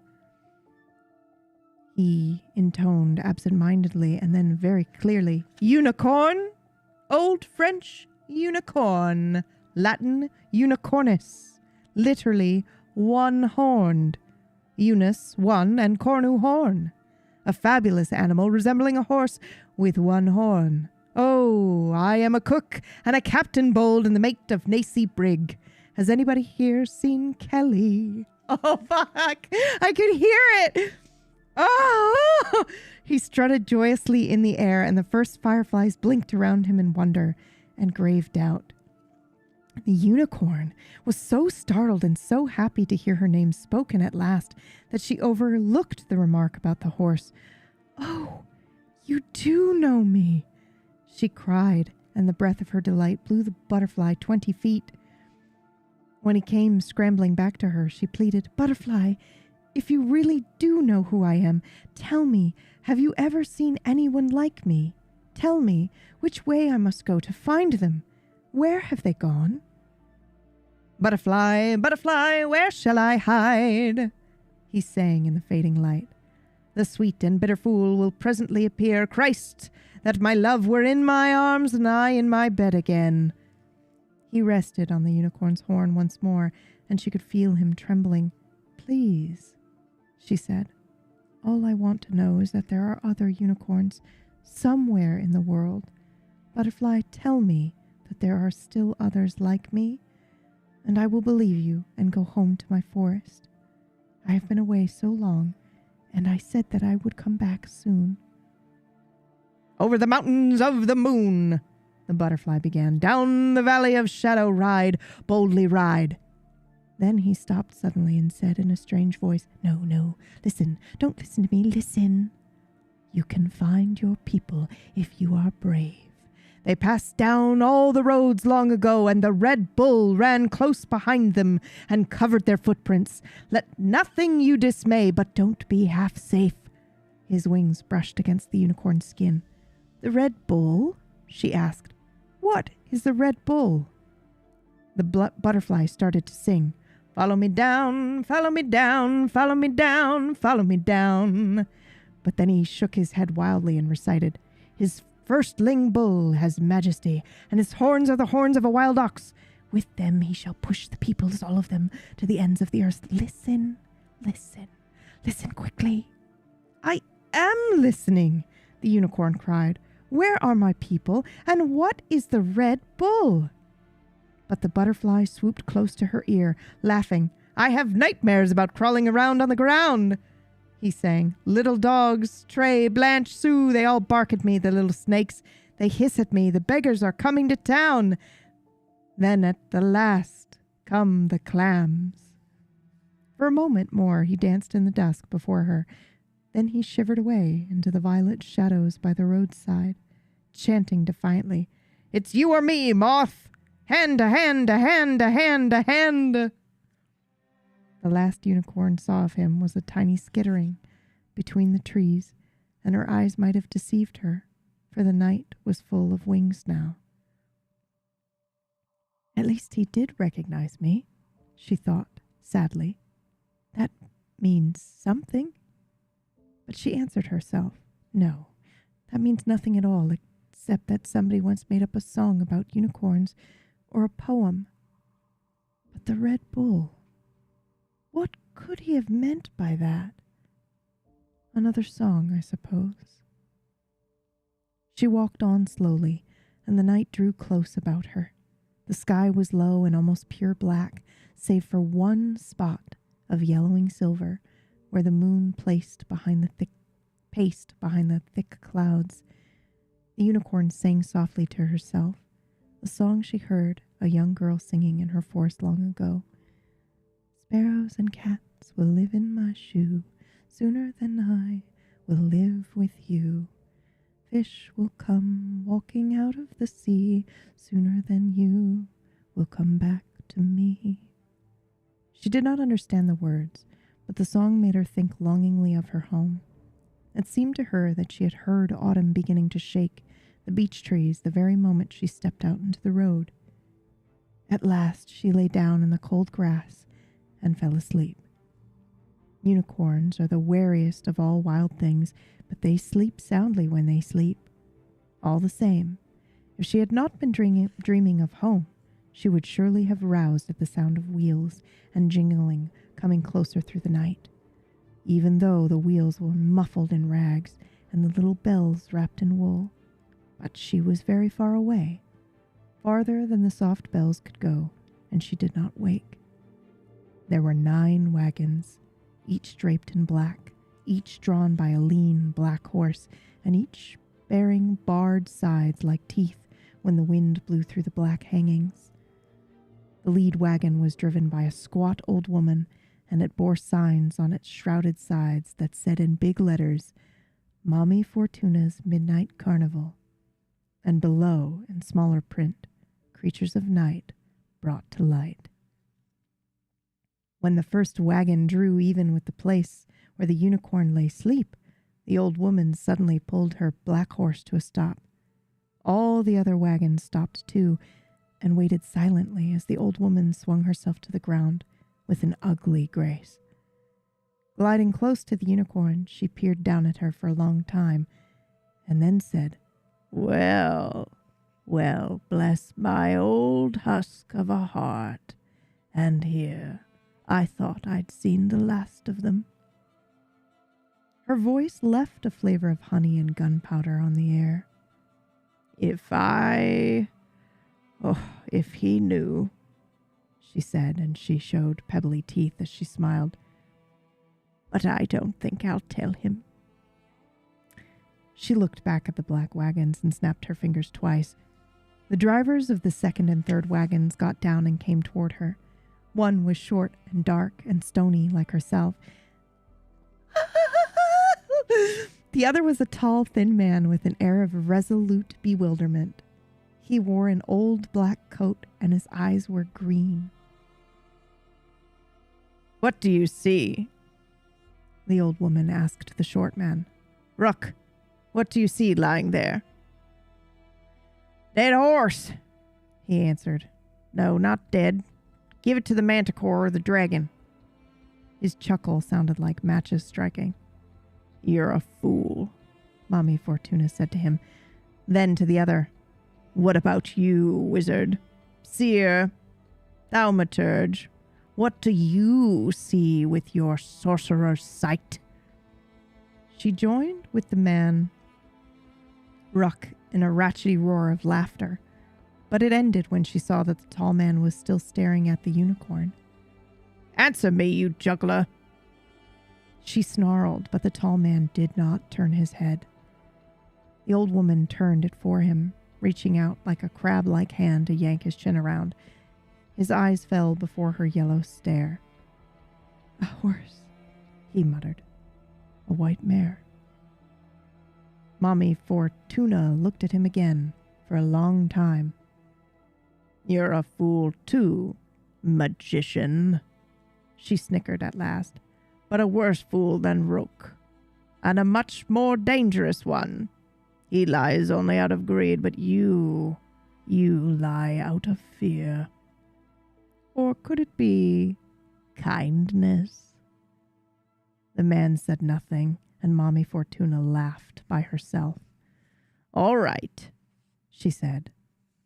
He intoned absent-mindedly and then very clearly, Unicorn! Old French unicorn. Latin unicornis. Literally one-horned. Unus, one, and cornu, horn. A fabulous animal resembling a horse with one horn. Oh, I am a cook and a captain bold and the mate of Nacy brig. Has anybody here seen Kelly? Oh, fuck. I could hear it. Oh! He strutted joyously in the air, and the first fireflies blinked around him in wonder and grave doubt. The unicorn was so startled and so happy to hear her name spoken at last that she overlooked the remark about the horse. Oh, you do know me, she cried, and the breath of her delight blew the butterfly 20 feet. When he came scrambling back to her, she pleaded, Butterfly, if you really do know who I am, tell me, have you ever seen anyone like me? Tell me which way I must go to find them. Where have they gone? Butterfly, butterfly, where shall I hide? he sang in the fading light. The sweet and bitter fool will presently appear. Christ, that my love were in my arms and I in my bed again. He rested on the unicorn's horn once more, and she could feel him trembling. Please, she said. All I want to know is that there are other unicorns somewhere in the world. Butterfly, tell me that there are still others like me, and I will believe you and go home to my forest. I have been away so long, and I said that I would come back soon. Over the mountains of the moon, the butterfly began. Down the valley of shadow ride, boldly ride. Then he stopped suddenly and said in a strange voice, No, listen, don't listen to me, listen. You can find your people if you are brave. They passed down all the roads long ago, and the Red Bull ran close behind them and covered their footprints. Let nothing you dismay, but don't be half safe. His wings brushed against the unicorn's skin. The Red Bull? She asked. What is the Red Bull? The butterfly started to sing. Follow me down, follow me down, follow me down, follow me down. But then he shook his head wildly and recited, His firstling bull has majesty, and his horns are the horns of a wild ox. With them he shall push the peoples, all of them, to the ends of the earth. Listen, listen, listen quickly. I am listening, the unicorn cried. Where are my people, and what is the Red Bull? But the butterfly swooped close to her ear, laughing. I have nightmares about crawling around on the ground, he sang. Little dogs, Tray, Blanche, Sue, they all bark at me, the little snakes. They hiss at me. The beggars are coming to town. Then at the last come the clams. For a moment more he danced in the dusk before her. Then he shivered away into the violet shadows by the roadside, chanting defiantly, It's you or me, moth! Hand to hand, a hand, a hand, a hand! The last unicorn saw of him was a tiny skittering between the trees, and her eyes might have deceived her, for the night was full of wings now. At least he did recognize me, she thought sadly. That means something. But she answered herself, No, that means nothing at all, except that somebody once made up a song about unicorns, or a poem. But the Red Bull, what could he have meant by that? Another song, I suppose. She walked on slowly, and the night drew close about her. The sky was low and almost pure black, save for one spot of yellowing silver where the moon paced behind the thick clouds. The unicorn sang softly to herself, the song she heard a young girl singing in her forest long ago. Sparrows and cats will live in my shoe sooner than I will live with you. Fish will come walking out of the sea sooner than you will come back to me. She did not understand the words, but the song made her think longingly of her home. It seemed to her that she had heard autumn beginning to shake the beech trees the very moment she stepped out into the road. At last she lay down in the cold grass and fell asleep. Unicorns are the wariest of all wild things, but they sleep soundly when they sleep. All the same, if she had not been dreaming of home, she would surely have roused at the sound of wheels and jingling coming closer through the night, even though the wheels were muffled in rags and the little bells wrapped in wool. But she was very far away, farther than the soft bells could go, and she did not wake. There were 9 wagons, each draped in black, each drawn by a lean black horse, and each bearing barred sides like teeth when the wind blew through the black hangings. The lead wagon was driven by a squat old woman, and it bore signs on its shrouded sides that said in big letters, Mommy Fortuna's Midnight Carnival, and below, in smaller print, Creatures of Night brought to light. When the first wagon drew even with the place where the unicorn lay asleep, the old woman suddenly pulled her black horse to a stop. All the other wagons stopped too, and waited silently as the old woman swung herself to the ground with an ugly grace. Gliding close to the unicorn, she peered down at her for a long time, and then said, "Well, well, bless my old husk of a heart. And here, I thought I'd seen the last of them." Her voice left a flavor of honey and gunpowder on the air. If he knew," she said, and she showed pebbly teeth as she smiled. "But I don't think I'll tell him." She looked back at the black wagons and snapped her fingers twice. The drivers of the second and third wagons got down and came toward her. One was short and dark and stony like herself. The other was a tall, thin man with an air of resolute bewilderment. He wore an old black coat and his eyes were green. "What do you see?" the old woman asked the short man. "Rook, what do you see lying there?" "Dead horse," he answered. "No, not dead. Give it to the manticore or the dragon." His chuckle sounded like matches striking. "You're a fool," Mommy Fortuna said to him. Then to the other, "What about you, wizard? Seer, thaumaturge, what do you see with your sorcerer's sight?" She joined with the man, Ruck, in a ratchety roar of laughter, but it ended when she saw that the tall man was still staring at the unicorn. "Answer me, you juggler!" She snarled, but the tall man did not turn his head. The old woman turned it for him, reaching out like a crab-like hand to yank his chin around. His eyes fell before her yellow stare. "A horse," he muttered. "A white mare." Mommy Fortuna looked at him again for a long time. "You're a fool too, magician," she snickered at last. "But a worse fool than Rook, and a much more dangerous one. He lies only out of greed, but you lie out of fear. Or could it be kindness?" The man said nothing, and Mommy Fortuna laughed by herself. "All right," she said.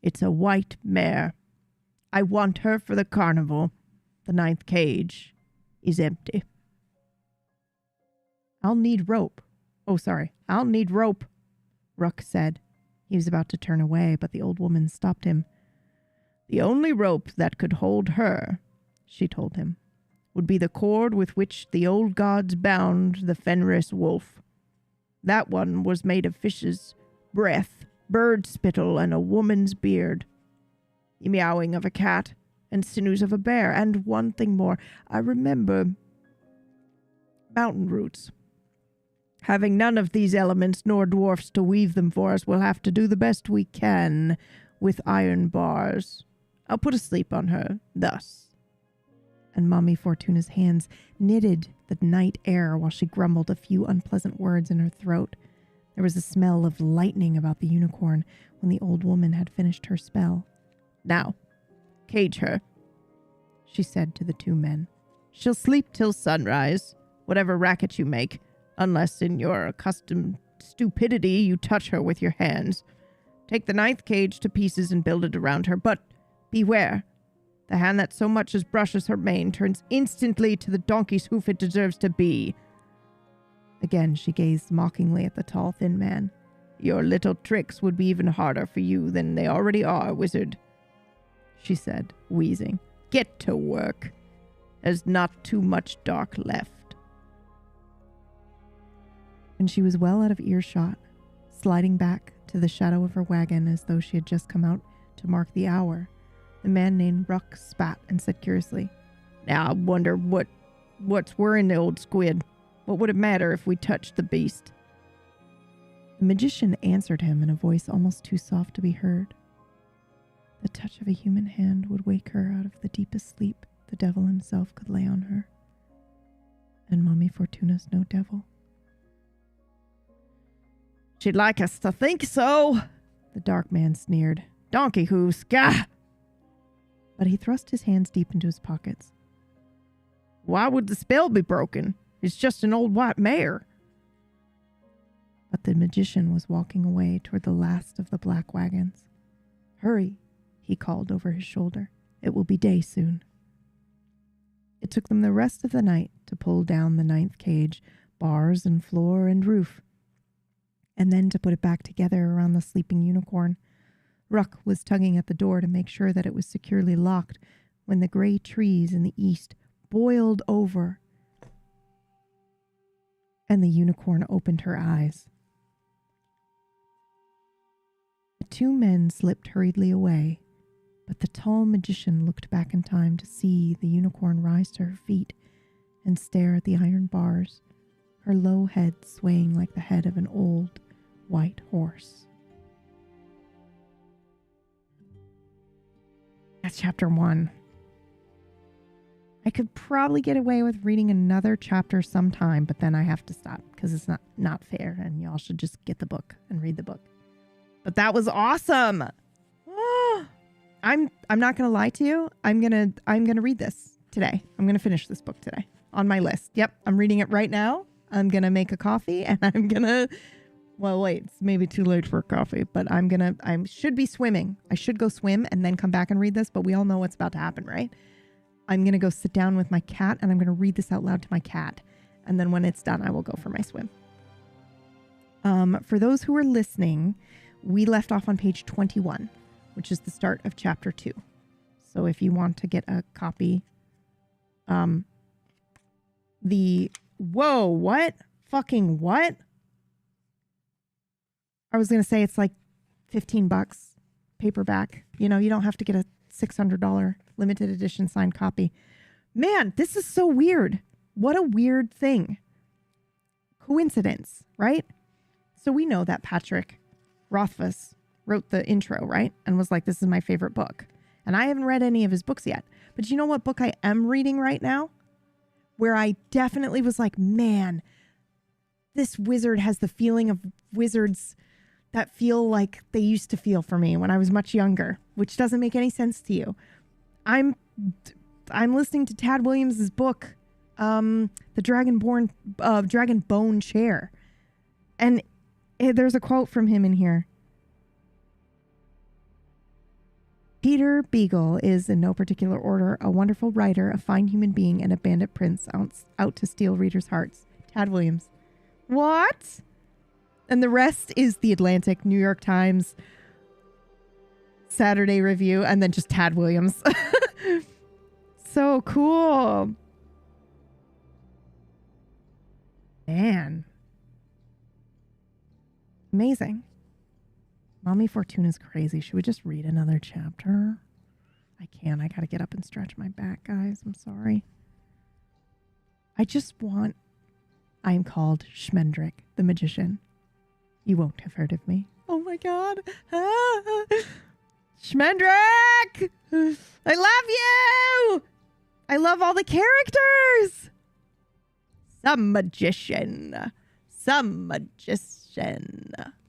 "It's a white mare. I want her for the carnival. The 9th cage is empty." I'll need rope, Ruck said. He was about to turn away, but the old woman stopped him. "The only rope that could hold her," she told him, "would be the cord with which the old gods bound the Fenris wolf. That one was made of fish's breath, bird spittle, and a woman's beard. The meowing of a cat, and sinews of a bear, and one thing more. I remember mountain roots. Having none of these elements nor dwarfs to weave them for us, we'll have to do the best we can with iron bars. I'll put a sleep on her, thus." And Mommy Fortuna's hands knitted the night air while she grumbled a few unpleasant words in her throat. There was a smell of lightning about the unicorn when the old woman had finished her spell. "Now, cage her," she said to the two men. "She'll sleep till sunrise, whatever racket you make, unless in your accustomed stupidity you touch her with your hands. Take the 9th cage to pieces and build it around her, but beware. The hand that so much as brushes her mane turns instantly to the donkey's hoof it deserves to be." Again she gazed mockingly at the tall, thin man. "Your little tricks would be even harder for you than they already are, wizard," she said, wheezing. "Get to work. There's not too much dark left." When she was well out of earshot, sliding back to the shadow of her wagon as though she had just come out to mark the hour, the man named Ruck spat and said curiously, "Now I wonder what's worrying the old squid. What would it matter if we touched the beast?" The magician answered him in a voice almost too soft to be heard. "The touch of a human hand would wake her out of the deepest sleep the devil himself could lay on her. And Mommy Fortuna's no devil." "She'd like us to think so," the dark man sneered. "Donkey hooves, gah!" But he thrust his hands deep into his pockets. "Why would the spell be broken? It's just an old white mare. But the magician was walking away toward the last of the black wagons. Hurry, he called over his shoulder. It will be day soon. It took them the rest of the night to pull down the 9th cage, bars and floor and roof, and then to put it back together around the sleeping unicorn. Ruck was tugging at the door to make sure that it was securely locked when the gray trees in the east boiled over and the unicorn opened her eyes. The 2 men slipped hurriedly away, but the tall magician looked back in time to see the unicorn rise to her feet and stare at the iron bars, her low head swaying like the head of an old white horse. That's chapter 1. I could probably get away with reading another chapter sometime, but then I have to stop because it's not fair, and y'all should just get the book and read the book. But that was awesome. I'm not gonna lie to you. I'm gonna read this today. I'm gonna finish this book today on my list. Yep, I'm reading it right now. I'm gonna make a coffee and I'm gonna. Well, wait, it's maybe too late for a coffee, but I should be swimming. I should go swim and then come back and read this, but we all know what's about to happen, right? I'm going to go sit down with my cat and I'm going to read this out loud to my cat. And then when it's done, I will go for my swim. For those who are listening, we left off on page 21, which is the start of chapter 2. So if you want to get a copy, whoa, what? Fucking what? I was going to say it's like $15 paperback. You know, you don't have to get a $600 limited edition signed copy. Man, this is so weird. What a weird thing. Coincidence, right? So we know that Patrick Rothfuss wrote the intro, right? And was like, this is my favorite book. And I haven't read any of his books yet. But you know what book I am reading right now? Where I definitely was like, man, this wizard has the feeling of wizards that feel like they used to feel for me when I was much younger, which doesn't make any sense to you. I'm listening to Tad Williams' book, The Dragon Bone Chair. And there's a quote from him in here. Peter Beagle is, in no particular order, a wonderful writer, a fine human being, and a bandit prince out to steal readers' hearts. Tad Williams. What? And the rest is The Atlantic, New York Times, Saturday Review, and then just Tad Williams. So cool. Man. Amazing. Mommy Fortuna's crazy. Should we just read another chapter? I can't. I gotta get up and stretch my back, guys. I'm sorry. I'm called Schmendrick, the magician. You won't have heard of me. Oh my God. Ah. Schmendrick! I love you! I love all the characters! Some magician.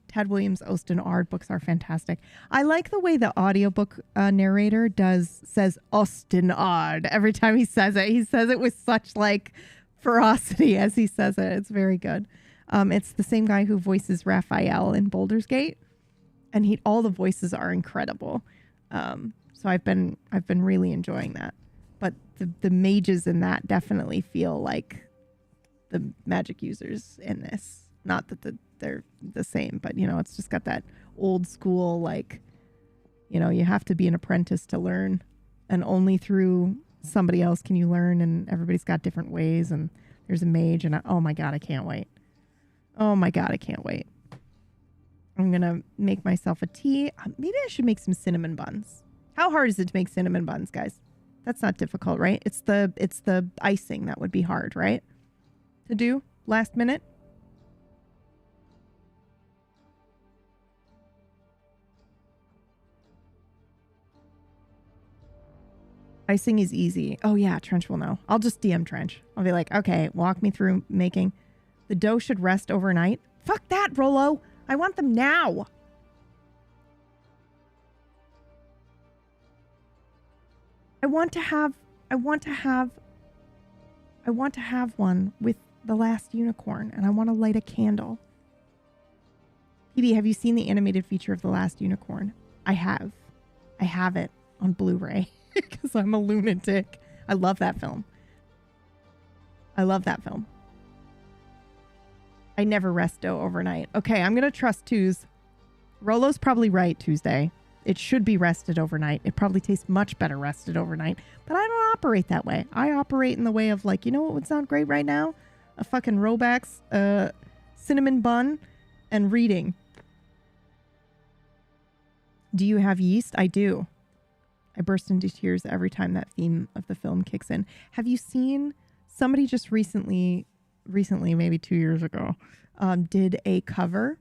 Tad Williams' Osten Ard books are fantastic. I like the way the audiobook narrator says Osten Ard. Every time he says it with such like ferocity as he says it. It's very good. It's the same guy who voices Raphael in Baldur's Gate, and all the voices are incredible. So I've been really enjoying that. But the mages in that definitely feel like the magic users in this. Not that they're the same, but it's just got that old school, like, you have to be an apprentice to learn, and only through somebody else can you learn, and everybody's got different ways, and there's a mage, and oh my God, I can't wait. Oh my God, I can't wait. I'm going to make myself a tea. Maybe I should make some cinnamon buns. How hard is it to make cinnamon buns, guys? That's not difficult, right? It's the icing that would be hard, right? To do last minute. Icing is easy. Oh yeah, Trench will know. I'll just DM Trench. I'll be like, okay, walk me through making. The dough should rest overnight. Fuck that, Rolo. I want them now. I want to have one with The Last Unicorn, and I want to light a candle. PB, have you seen the animated feature of The Last Unicorn? I have. I have it on Blu-ray because I'm a lunatic. I love that film. I love that film. I never resto overnight. Okay, I'm going to trust Tuz. Rolo's probably right, Tuesday. It should be rested overnight. It probably tastes much better rested overnight. But I don't operate that way. I operate in the way of like, you know what would sound great right now? A fucking Robax, cinnamon bun, and reading. Do you have yeast? I do. I burst into tears every time that theme of the film kicks in. Have you seen somebody just recently, maybe 2 years ago, did a cover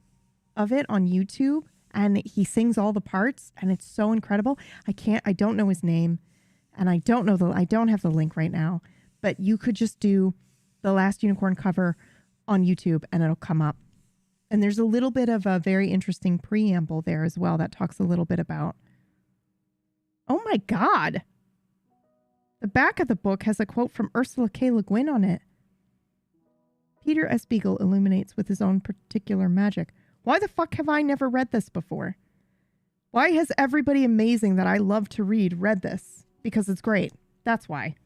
of it on YouTube, and he sings all the parts, and it's so incredible. I don't know his name, and I don't have the link right now, but you could just do The Last Unicorn cover on YouTube and it'll come up. And there's a little bit of a very interesting preamble there as well that talks a little bit about. Oh my God. The back of the book has a quote from Ursula K. Le Guin on it. Peter S. Beagle illuminates with his own particular magic. Why the fuck have I never read this before? Why has everybody amazing that I love to read this? Because it's great. That's why.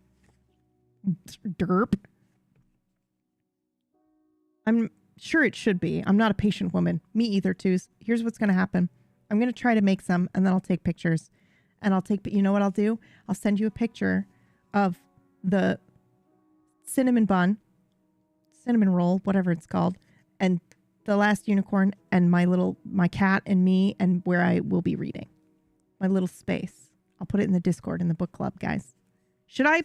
Derp. I'm sure it should be. I'm not a patient woman. Me either, Tooz. Here's what's going to happen. I'm going to try to make some, and then I'll take pictures. And you know what I'll do? I'll send you a picture of the cinnamon bun, cinnamon roll, whatever it's called, and The Last Unicorn, and my cat and me, and where I will be reading. My little space. I'll put it in the Discord in the book club, guys. Should I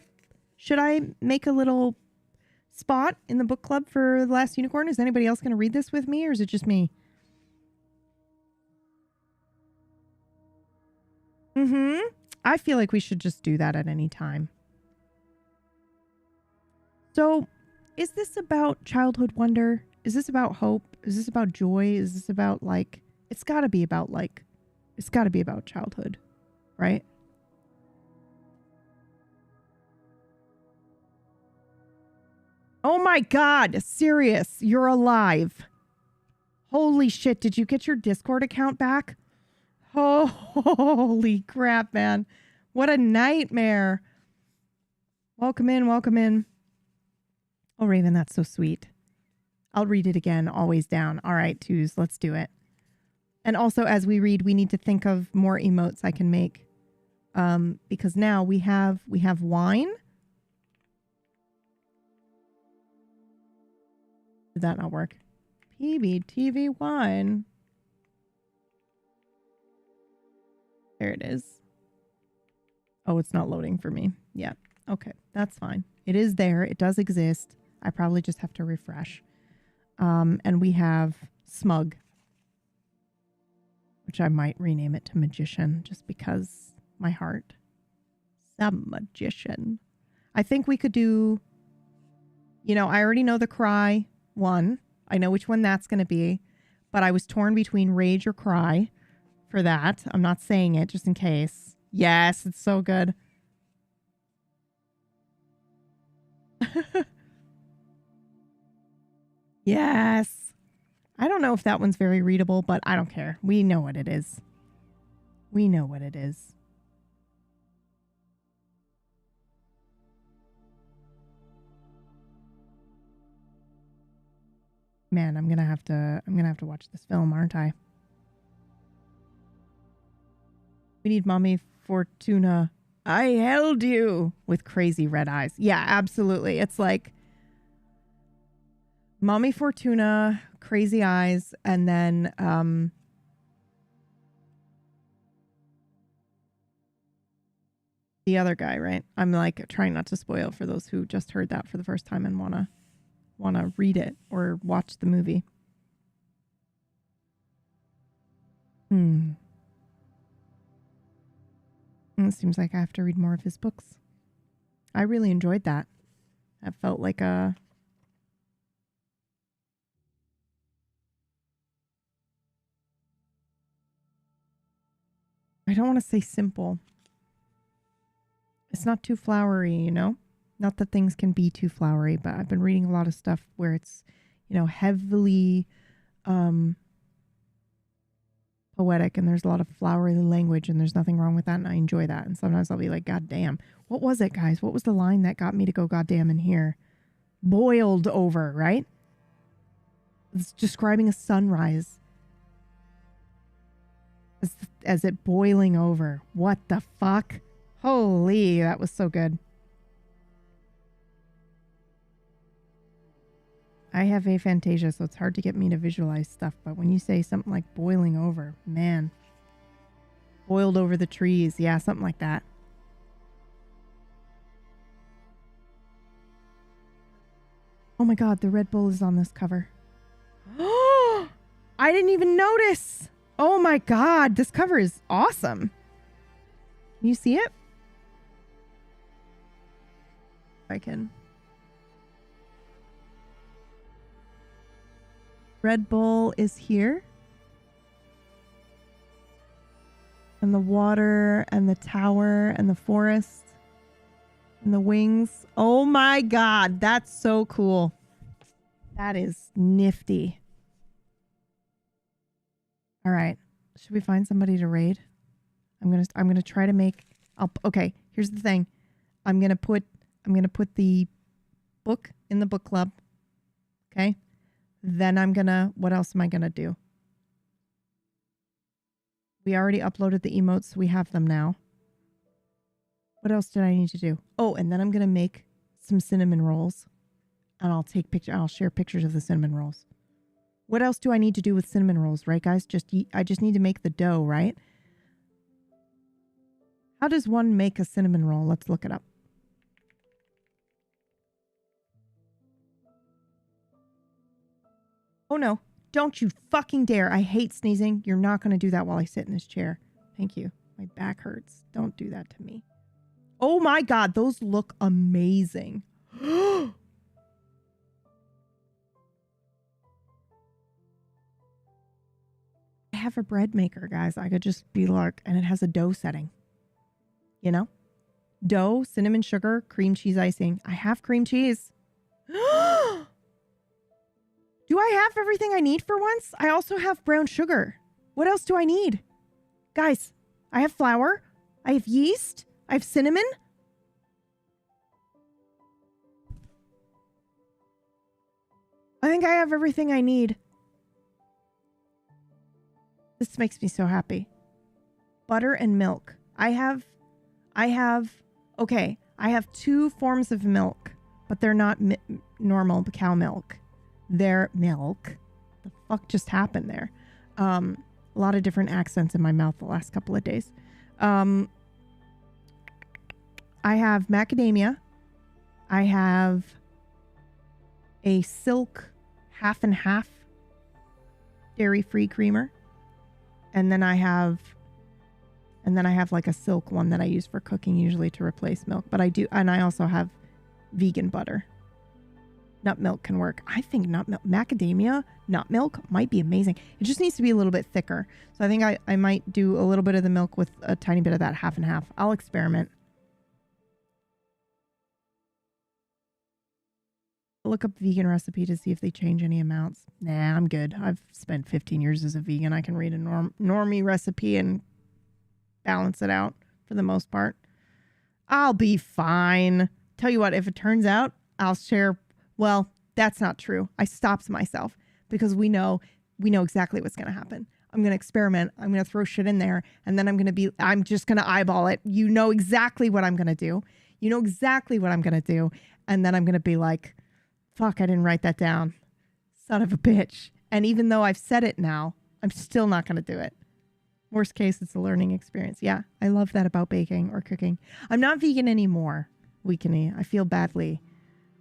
make a little spot in the book club for The Last Unicorn? Is anybody else going to read this with me, or is it just me? I feel like we should just do that at any time. So, is this about childhood wonder? Is this about hope? Is this about joy? Is this about it's got to be about childhood, right? Oh my God, Sirius, you're alive. Holy shit, did you get your Discord account back? Holy crap, man. What a nightmare. Welcome in, welcome in. Oh, Raven, that's so sweet. I'll read it again, always down. All right, Tooz, let's do it. And also, as we read, we need to think of more emotes I can make. Because now we have wine. Did that not work? PBTV wine. There it is. Oh, it's not loading for me. Yeah. Okay. That's fine. It is there. It does exist. I probably just have to refresh. And we have Smug, which I might rename it to Magician just because my heart. Some Magician. I think we could do, I already know the Cry one. I know which one that's going to be, but I was torn between Rage or Cry for that. I'm not saying it just in case. Yes, it's so good. Yes. I don't know if that one's very readable, but I don't care. We know what it is. We know what it is. Man, I'm gonna have to watch this film, aren't I? We need Mommy Fortuna. I held you with crazy red eyes. Yeah, absolutely. It's like Mommy Fortuna, crazy eyes, and then the other guy, right? I'm like trying not to spoil for those who just heard that for the first time and wanna read it or watch the movie. It seems like I have to read more of his books. I really enjoyed that. That felt like a... I don't want to say simple. It's not too flowery, Not that things can be too flowery, but I've been reading a lot of stuff where it's, heavily poetic and there's a lot of flowery language and there's nothing wrong with that and I enjoy that. And sometimes I'll be like, God damn. What was it, guys? What was the line that got me to go goddamn in here? Boiled over, right? It's describing a sunrise as it boiling over. What the fuck? Holy, that was so good. I have aphantasia, so it's hard to get me to visualize stuff. But when you say something like boiling over, man. Boiled over the trees. Yeah, something like that. Oh my God, the Red Bull is on this cover. Oh, I didn't even notice. Oh my God, this cover is awesome. Can you see it? I can. Red Bull is here. And the water and the tower and the forest and the wings. Oh my God, that's so cool. That is nifty. All right. Should we find somebody to raid? I'm going to try to make okay, here's the thing. I'm going to put the book in the book club. Okay? Then what else am I going to do? We already uploaded the emotes. So we have them now. What else did I need to do? Oh, and then I'm going to make some cinnamon rolls. And I'll share pictures of the cinnamon rolls. What else do I need to do with cinnamon rolls, right, guys? I just need to make the dough, right? How does one make a cinnamon roll? Let's look it up. Oh no, don't you fucking dare. I hate sneezing. You're not going to do that while I sit in this chair. Thank you. My back hurts. Don't do that to me. Oh my God, those look amazing. I have a bread maker, guys. I could just be like, and it has a dough setting. You know? Dough, cinnamon sugar, cream cheese icing. I have cream cheese. Do I have everything I need for once? I also have brown sugar. What else do I need? Guys, I have flour. I have yeast. I have cinnamon. I think I have everything I need. This makes me so happy. Butter and milk. I have 2 forms of milk, but they're not normal cow milk. They're milk. The fuck just happened there? A lot of different accents in my mouth the last couple of days. I have macadamia. I have a Silk half and half dairy-free creamer. And then I have like a Silk one that I use for cooking usually to replace milk. But I also have vegan butter. Nut milk can work. I think macadamia nut milk might be amazing. It just needs to be a little bit thicker. So I think I might do a little bit of the milk with a tiny bit of that half and half. I'll experiment. Look up vegan recipe to see if they change any amounts. Nah, I'm good. I've spent 15 years as a vegan. I can read a normie recipe and balance it out for the most part. I'll be fine. Tell you what, if it turns out, I'll share. Well, that's not true. I stopped myself because we know exactly what's going to happen. I'm going to experiment. I'm going to throw shit in there and then I'm just going to eyeball it. You know exactly what I'm going to do. You know exactly what I'm going to do. And then I'm going to be like, fuck, I didn't write that down. Son of a bitch. And even though I've said it now, I'm still not going to do it. Worst case, it's a learning experience. Yeah, I love that about baking or cooking. I'm not vegan anymore, Weekeny. I feel badly.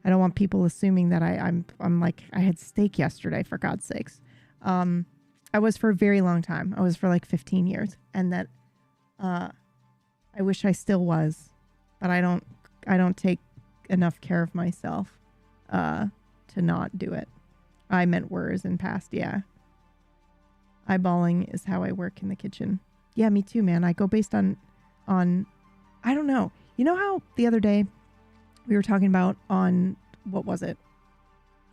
I don't want people assuming that I'm like, I had steak yesterday, for God's sakes. I was for a very long time. I was for like 15 years. And that I wish I still was. But I don't take enough care of myself to not do it. I meant words in past, yeah. Eyeballing is how I work in the kitchen. Yeah, me too, man. I go based on I don't know. You know how the other day we were talking about on, what was it?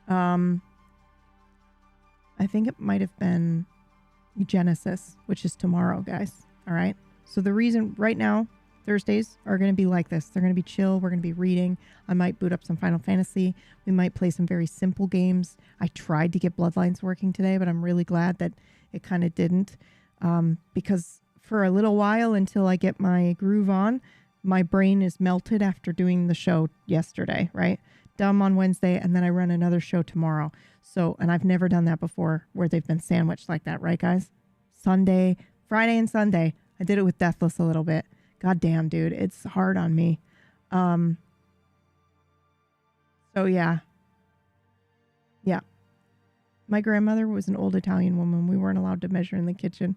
I think it might have been Genesis, which is tomorrow, guys. All right. So the reason right now, Thursdays are going to be like this. They're going to be chill. We're going to be reading. I might boot up some Final Fantasy. We might play some very simple games. I tried to get Bloodlines working today, but I'm really glad that it kind of didn't. Because for a little while until I get my groove on, my brain is melted after doing the show yesterday, right? Dumb on Wednesday, and then I run another show tomorrow. So, and I've never done that before where they've been sandwiched like that, right, guys? Sunday, Friday and Sunday. I did it with Deathless a little bit. God damn, dude. It's hard on me. So, yeah. Yeah. My grandmother was an old Italian woman. We weren't allowed to measure in the kitchen.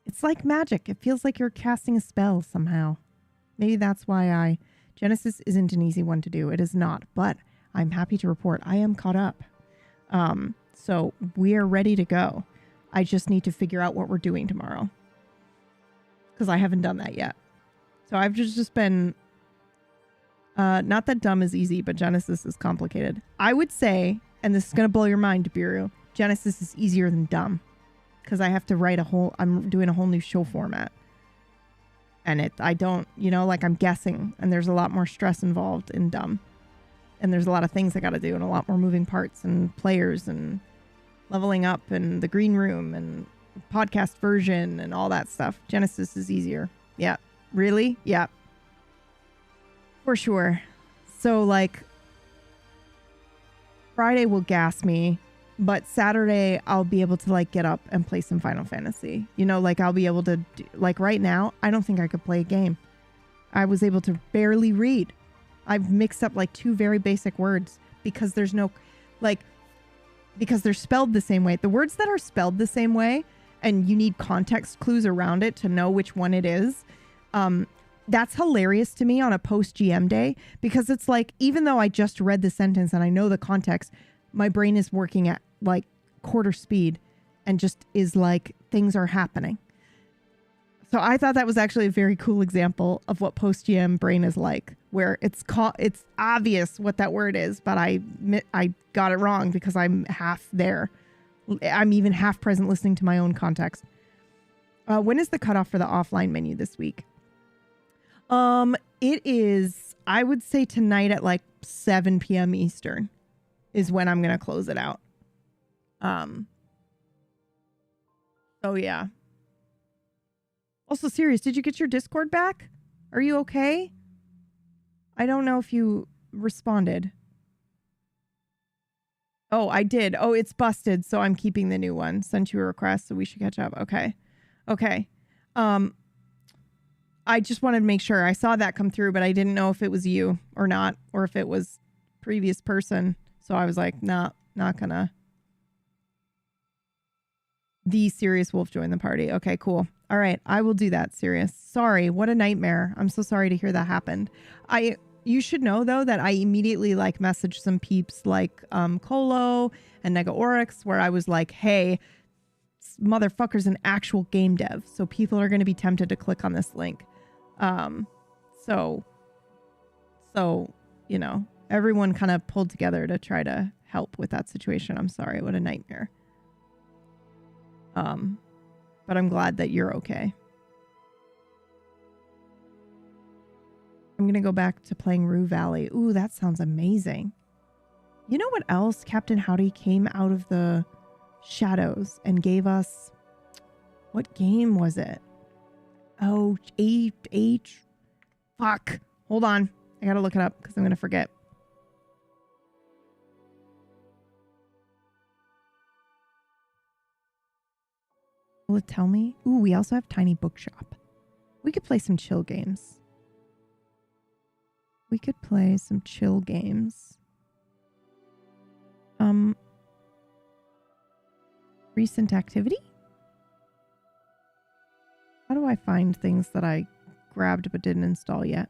It's like magic. It feels like you're casting a spell somehow. Maybe that's why Genesis isn't an easy one to do. It is not. But I'm happy to report I am caught up. So we are ready to go. I just need to figure out what we're doing tomorrow, because I haven't done that yet. So I've just been, not that dumb is easy, but Genesis is complicated. I would say, and this is going to blow your mind, Biru, Genesis is easier than dumb, because I have to write I'm doing a whole new show format. And I don't, like I'm guessing, and there's a lot more stress involved in dumb. And there's a lot of things I got to do, and a lot more moving parts and players and leveling up and the green room and podcast version and all that stuff. Genesis is easier. Yeah. Really? Yeah. For sure. So like Friday will gas me, but Saturday I'll be able to like get up and play some Final Fantasy. Like I'll be able to like right now, I don't think I could play a game. I was able to barely read. I've mixed up like two very basic words because there's no because they're spelled the same way. The words that are spelled the same way and you need context clues around it to know which one it is. That's hilarious to me on a post GM day, because it's like, even though I just read the sentence and I know the context, my brain is working at like quarter speed and just is like, things are happening. So I thought that was actually a very cool example of what post GM brain is like, where it's obvious what that word is, but I got it wrong because I'm half there. I'm even half present listening to my own context. When is the cutoff for the offline menu this week? It is, I would say tonight at like 7 p.m. Eastern is when I'm going to close it out. So yeah. Also, Sirius, did you get your Discord back? Are you okay? I don't know if you responded. Oh, I did. Oh, it's busted, so I'm keeping the new one. Sent you a request, so we should catch up. Okay. I just wanted to make sure. I saw that come through, but I didn't know if it was you or not, or if it was previous person. So I was like, nah, not gonna. The Sirius Wolf joined the party. Okay, cool. All right, I will do that, Sirius. Sorry, what a nightmare. I'm so sorry to hear that happened. You should know, though, that I immediately like messaged some peeps like Colo and Nega Oryx, where I was like, hey, motherfucker's an actual game dev, so people are going to be tempted to click on this link. So everyone kind of pulled together to try to help with that situation. I'm sorry, what a nightmare. But I'm glad that you're okay. I'm going to go back to playing Rue Valley. Ooh, that sounds amazing. You know what else? Captain Howdy came out of the shadows and gave us... What game was it? Oh, H. Fuck. Hold on. I gotta look it up because I'm going to forget. Will it tell me? Ooh, we also have Tiny Bookshop. We could play some chill games. Recent activity? How do I find things that I grabbed but didn't install yet?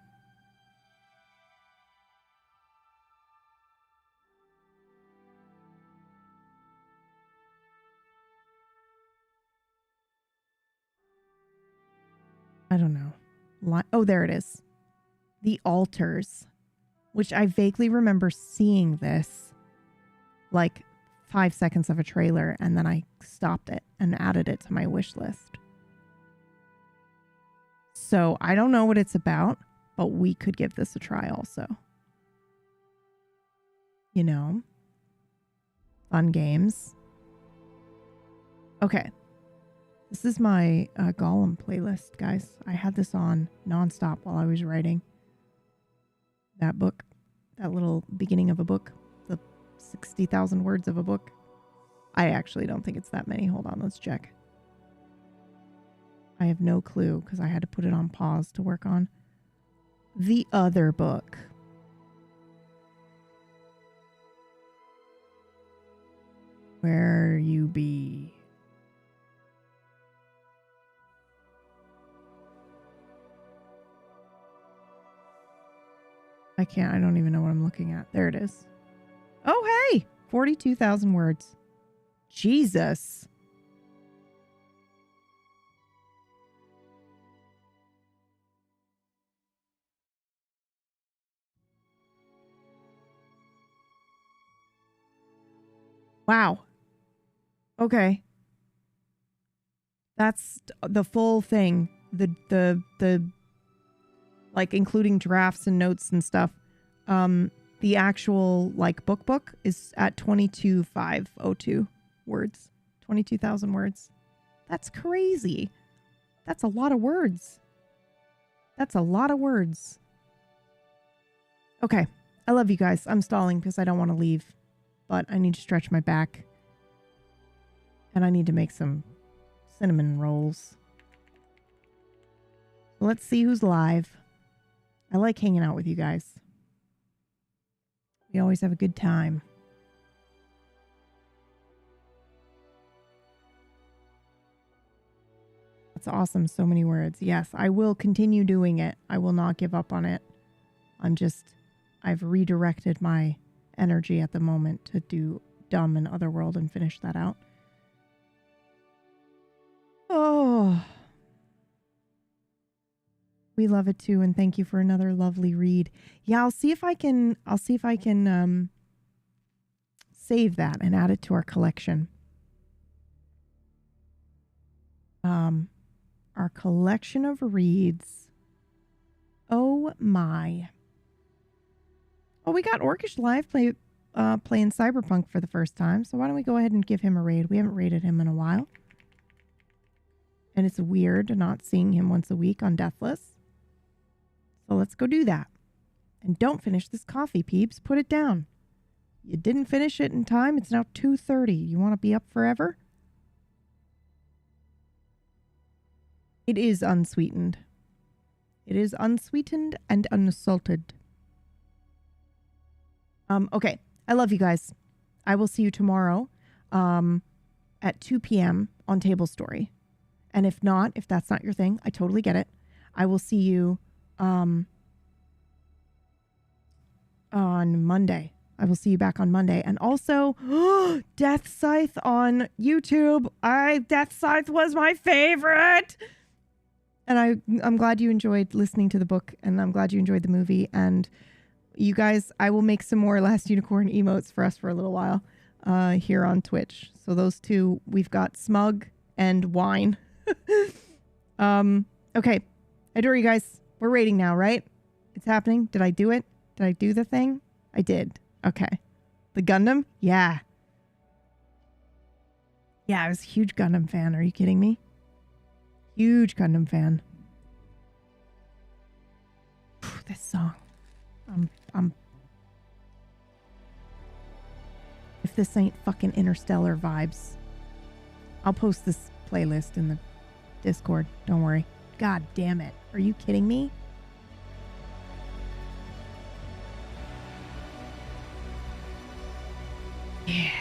I don't know. Oh, there it is. The Altars. which I vaguely remember seeing this like 5 seconds of a trailer, and then I stopped it and added it to my wish list. So I don't know what it's about, but we could give this a try also. You know? Fun games. Okay. This is my Gollum playlist, guys. I had this on nonstop while I was writing that book. That little beginning of a book. The 60,000 words of a book. I actually don't think it's that many. Hold on, let's check. I have no clue because I had to put it on pause to work on the other book. Where you be? I don't even know what I'm looking at. There it is. Oh, hey! 42,000 words. Jesus. Wow. Okay. That's the full thing. The like including drafts and notes and stuff. The actual like book is at 22,502 words. 22,000 words. That's crazy. That's a lot of words. That's a lot of words. Okay. I love you guys. I'm stalling because I don't want to leave, but I need to stretch my back. And I need to make some cinnamon rolls. Let's see who's live. I like hanging out with you guys. We always have a good time. That's awesome. So many words. Yes, I will continue doing it. I will not give up on it. I've redirected my energy at the moment to do Dumb and Otherworld and finish that out. Oh. We love it too, and thank you for another lovely read. Yeah, I'll see if I can save that and add it to our collection. Our collection of reads. Oh my. Oh, we got Orcish Live playing Cyberpunk for the first time, so why don't we go ahead and give him a raid? We haven't raided him in a while. And it's weird not seeing him once a week on Deathless. So let's go do that. And don't finish this coffee, peeps. Put it down. You didn't finish it in time. It's now 2:30. You want to be up forever? It is unsweetened. It is unsweetened and unsalted. Okay. I love you guys. I will see you tomorrow at 2 p.m. on Table Story. And if that's not your thing, I totally get it. I will see you on Monday. I will see you back on Monday. And also, Death Scythe on YouTube. Death Scythe was my favorite. And I'm glad you enjoyed listening to the book, and I'm glad you enjoyed the movie. And you guys, I will make some more Last Unicorn emotes for us for a little while here on Twitch. So those two, we've got Smug and Wine. Okay. I adore you guys. We're raiding now, right? It's happening. Did I do it? Did I do the thing? I did. Okay. The Gundam? Yeah. Yeah, I was a huge Gundam fan. Are you kidding me? Huge Gundam fan. This song. If this ain't fucking Interstellar vibes. I'll post this playlist in the Discord. Don't worry. God damn it. Are you kidding me? Yeah.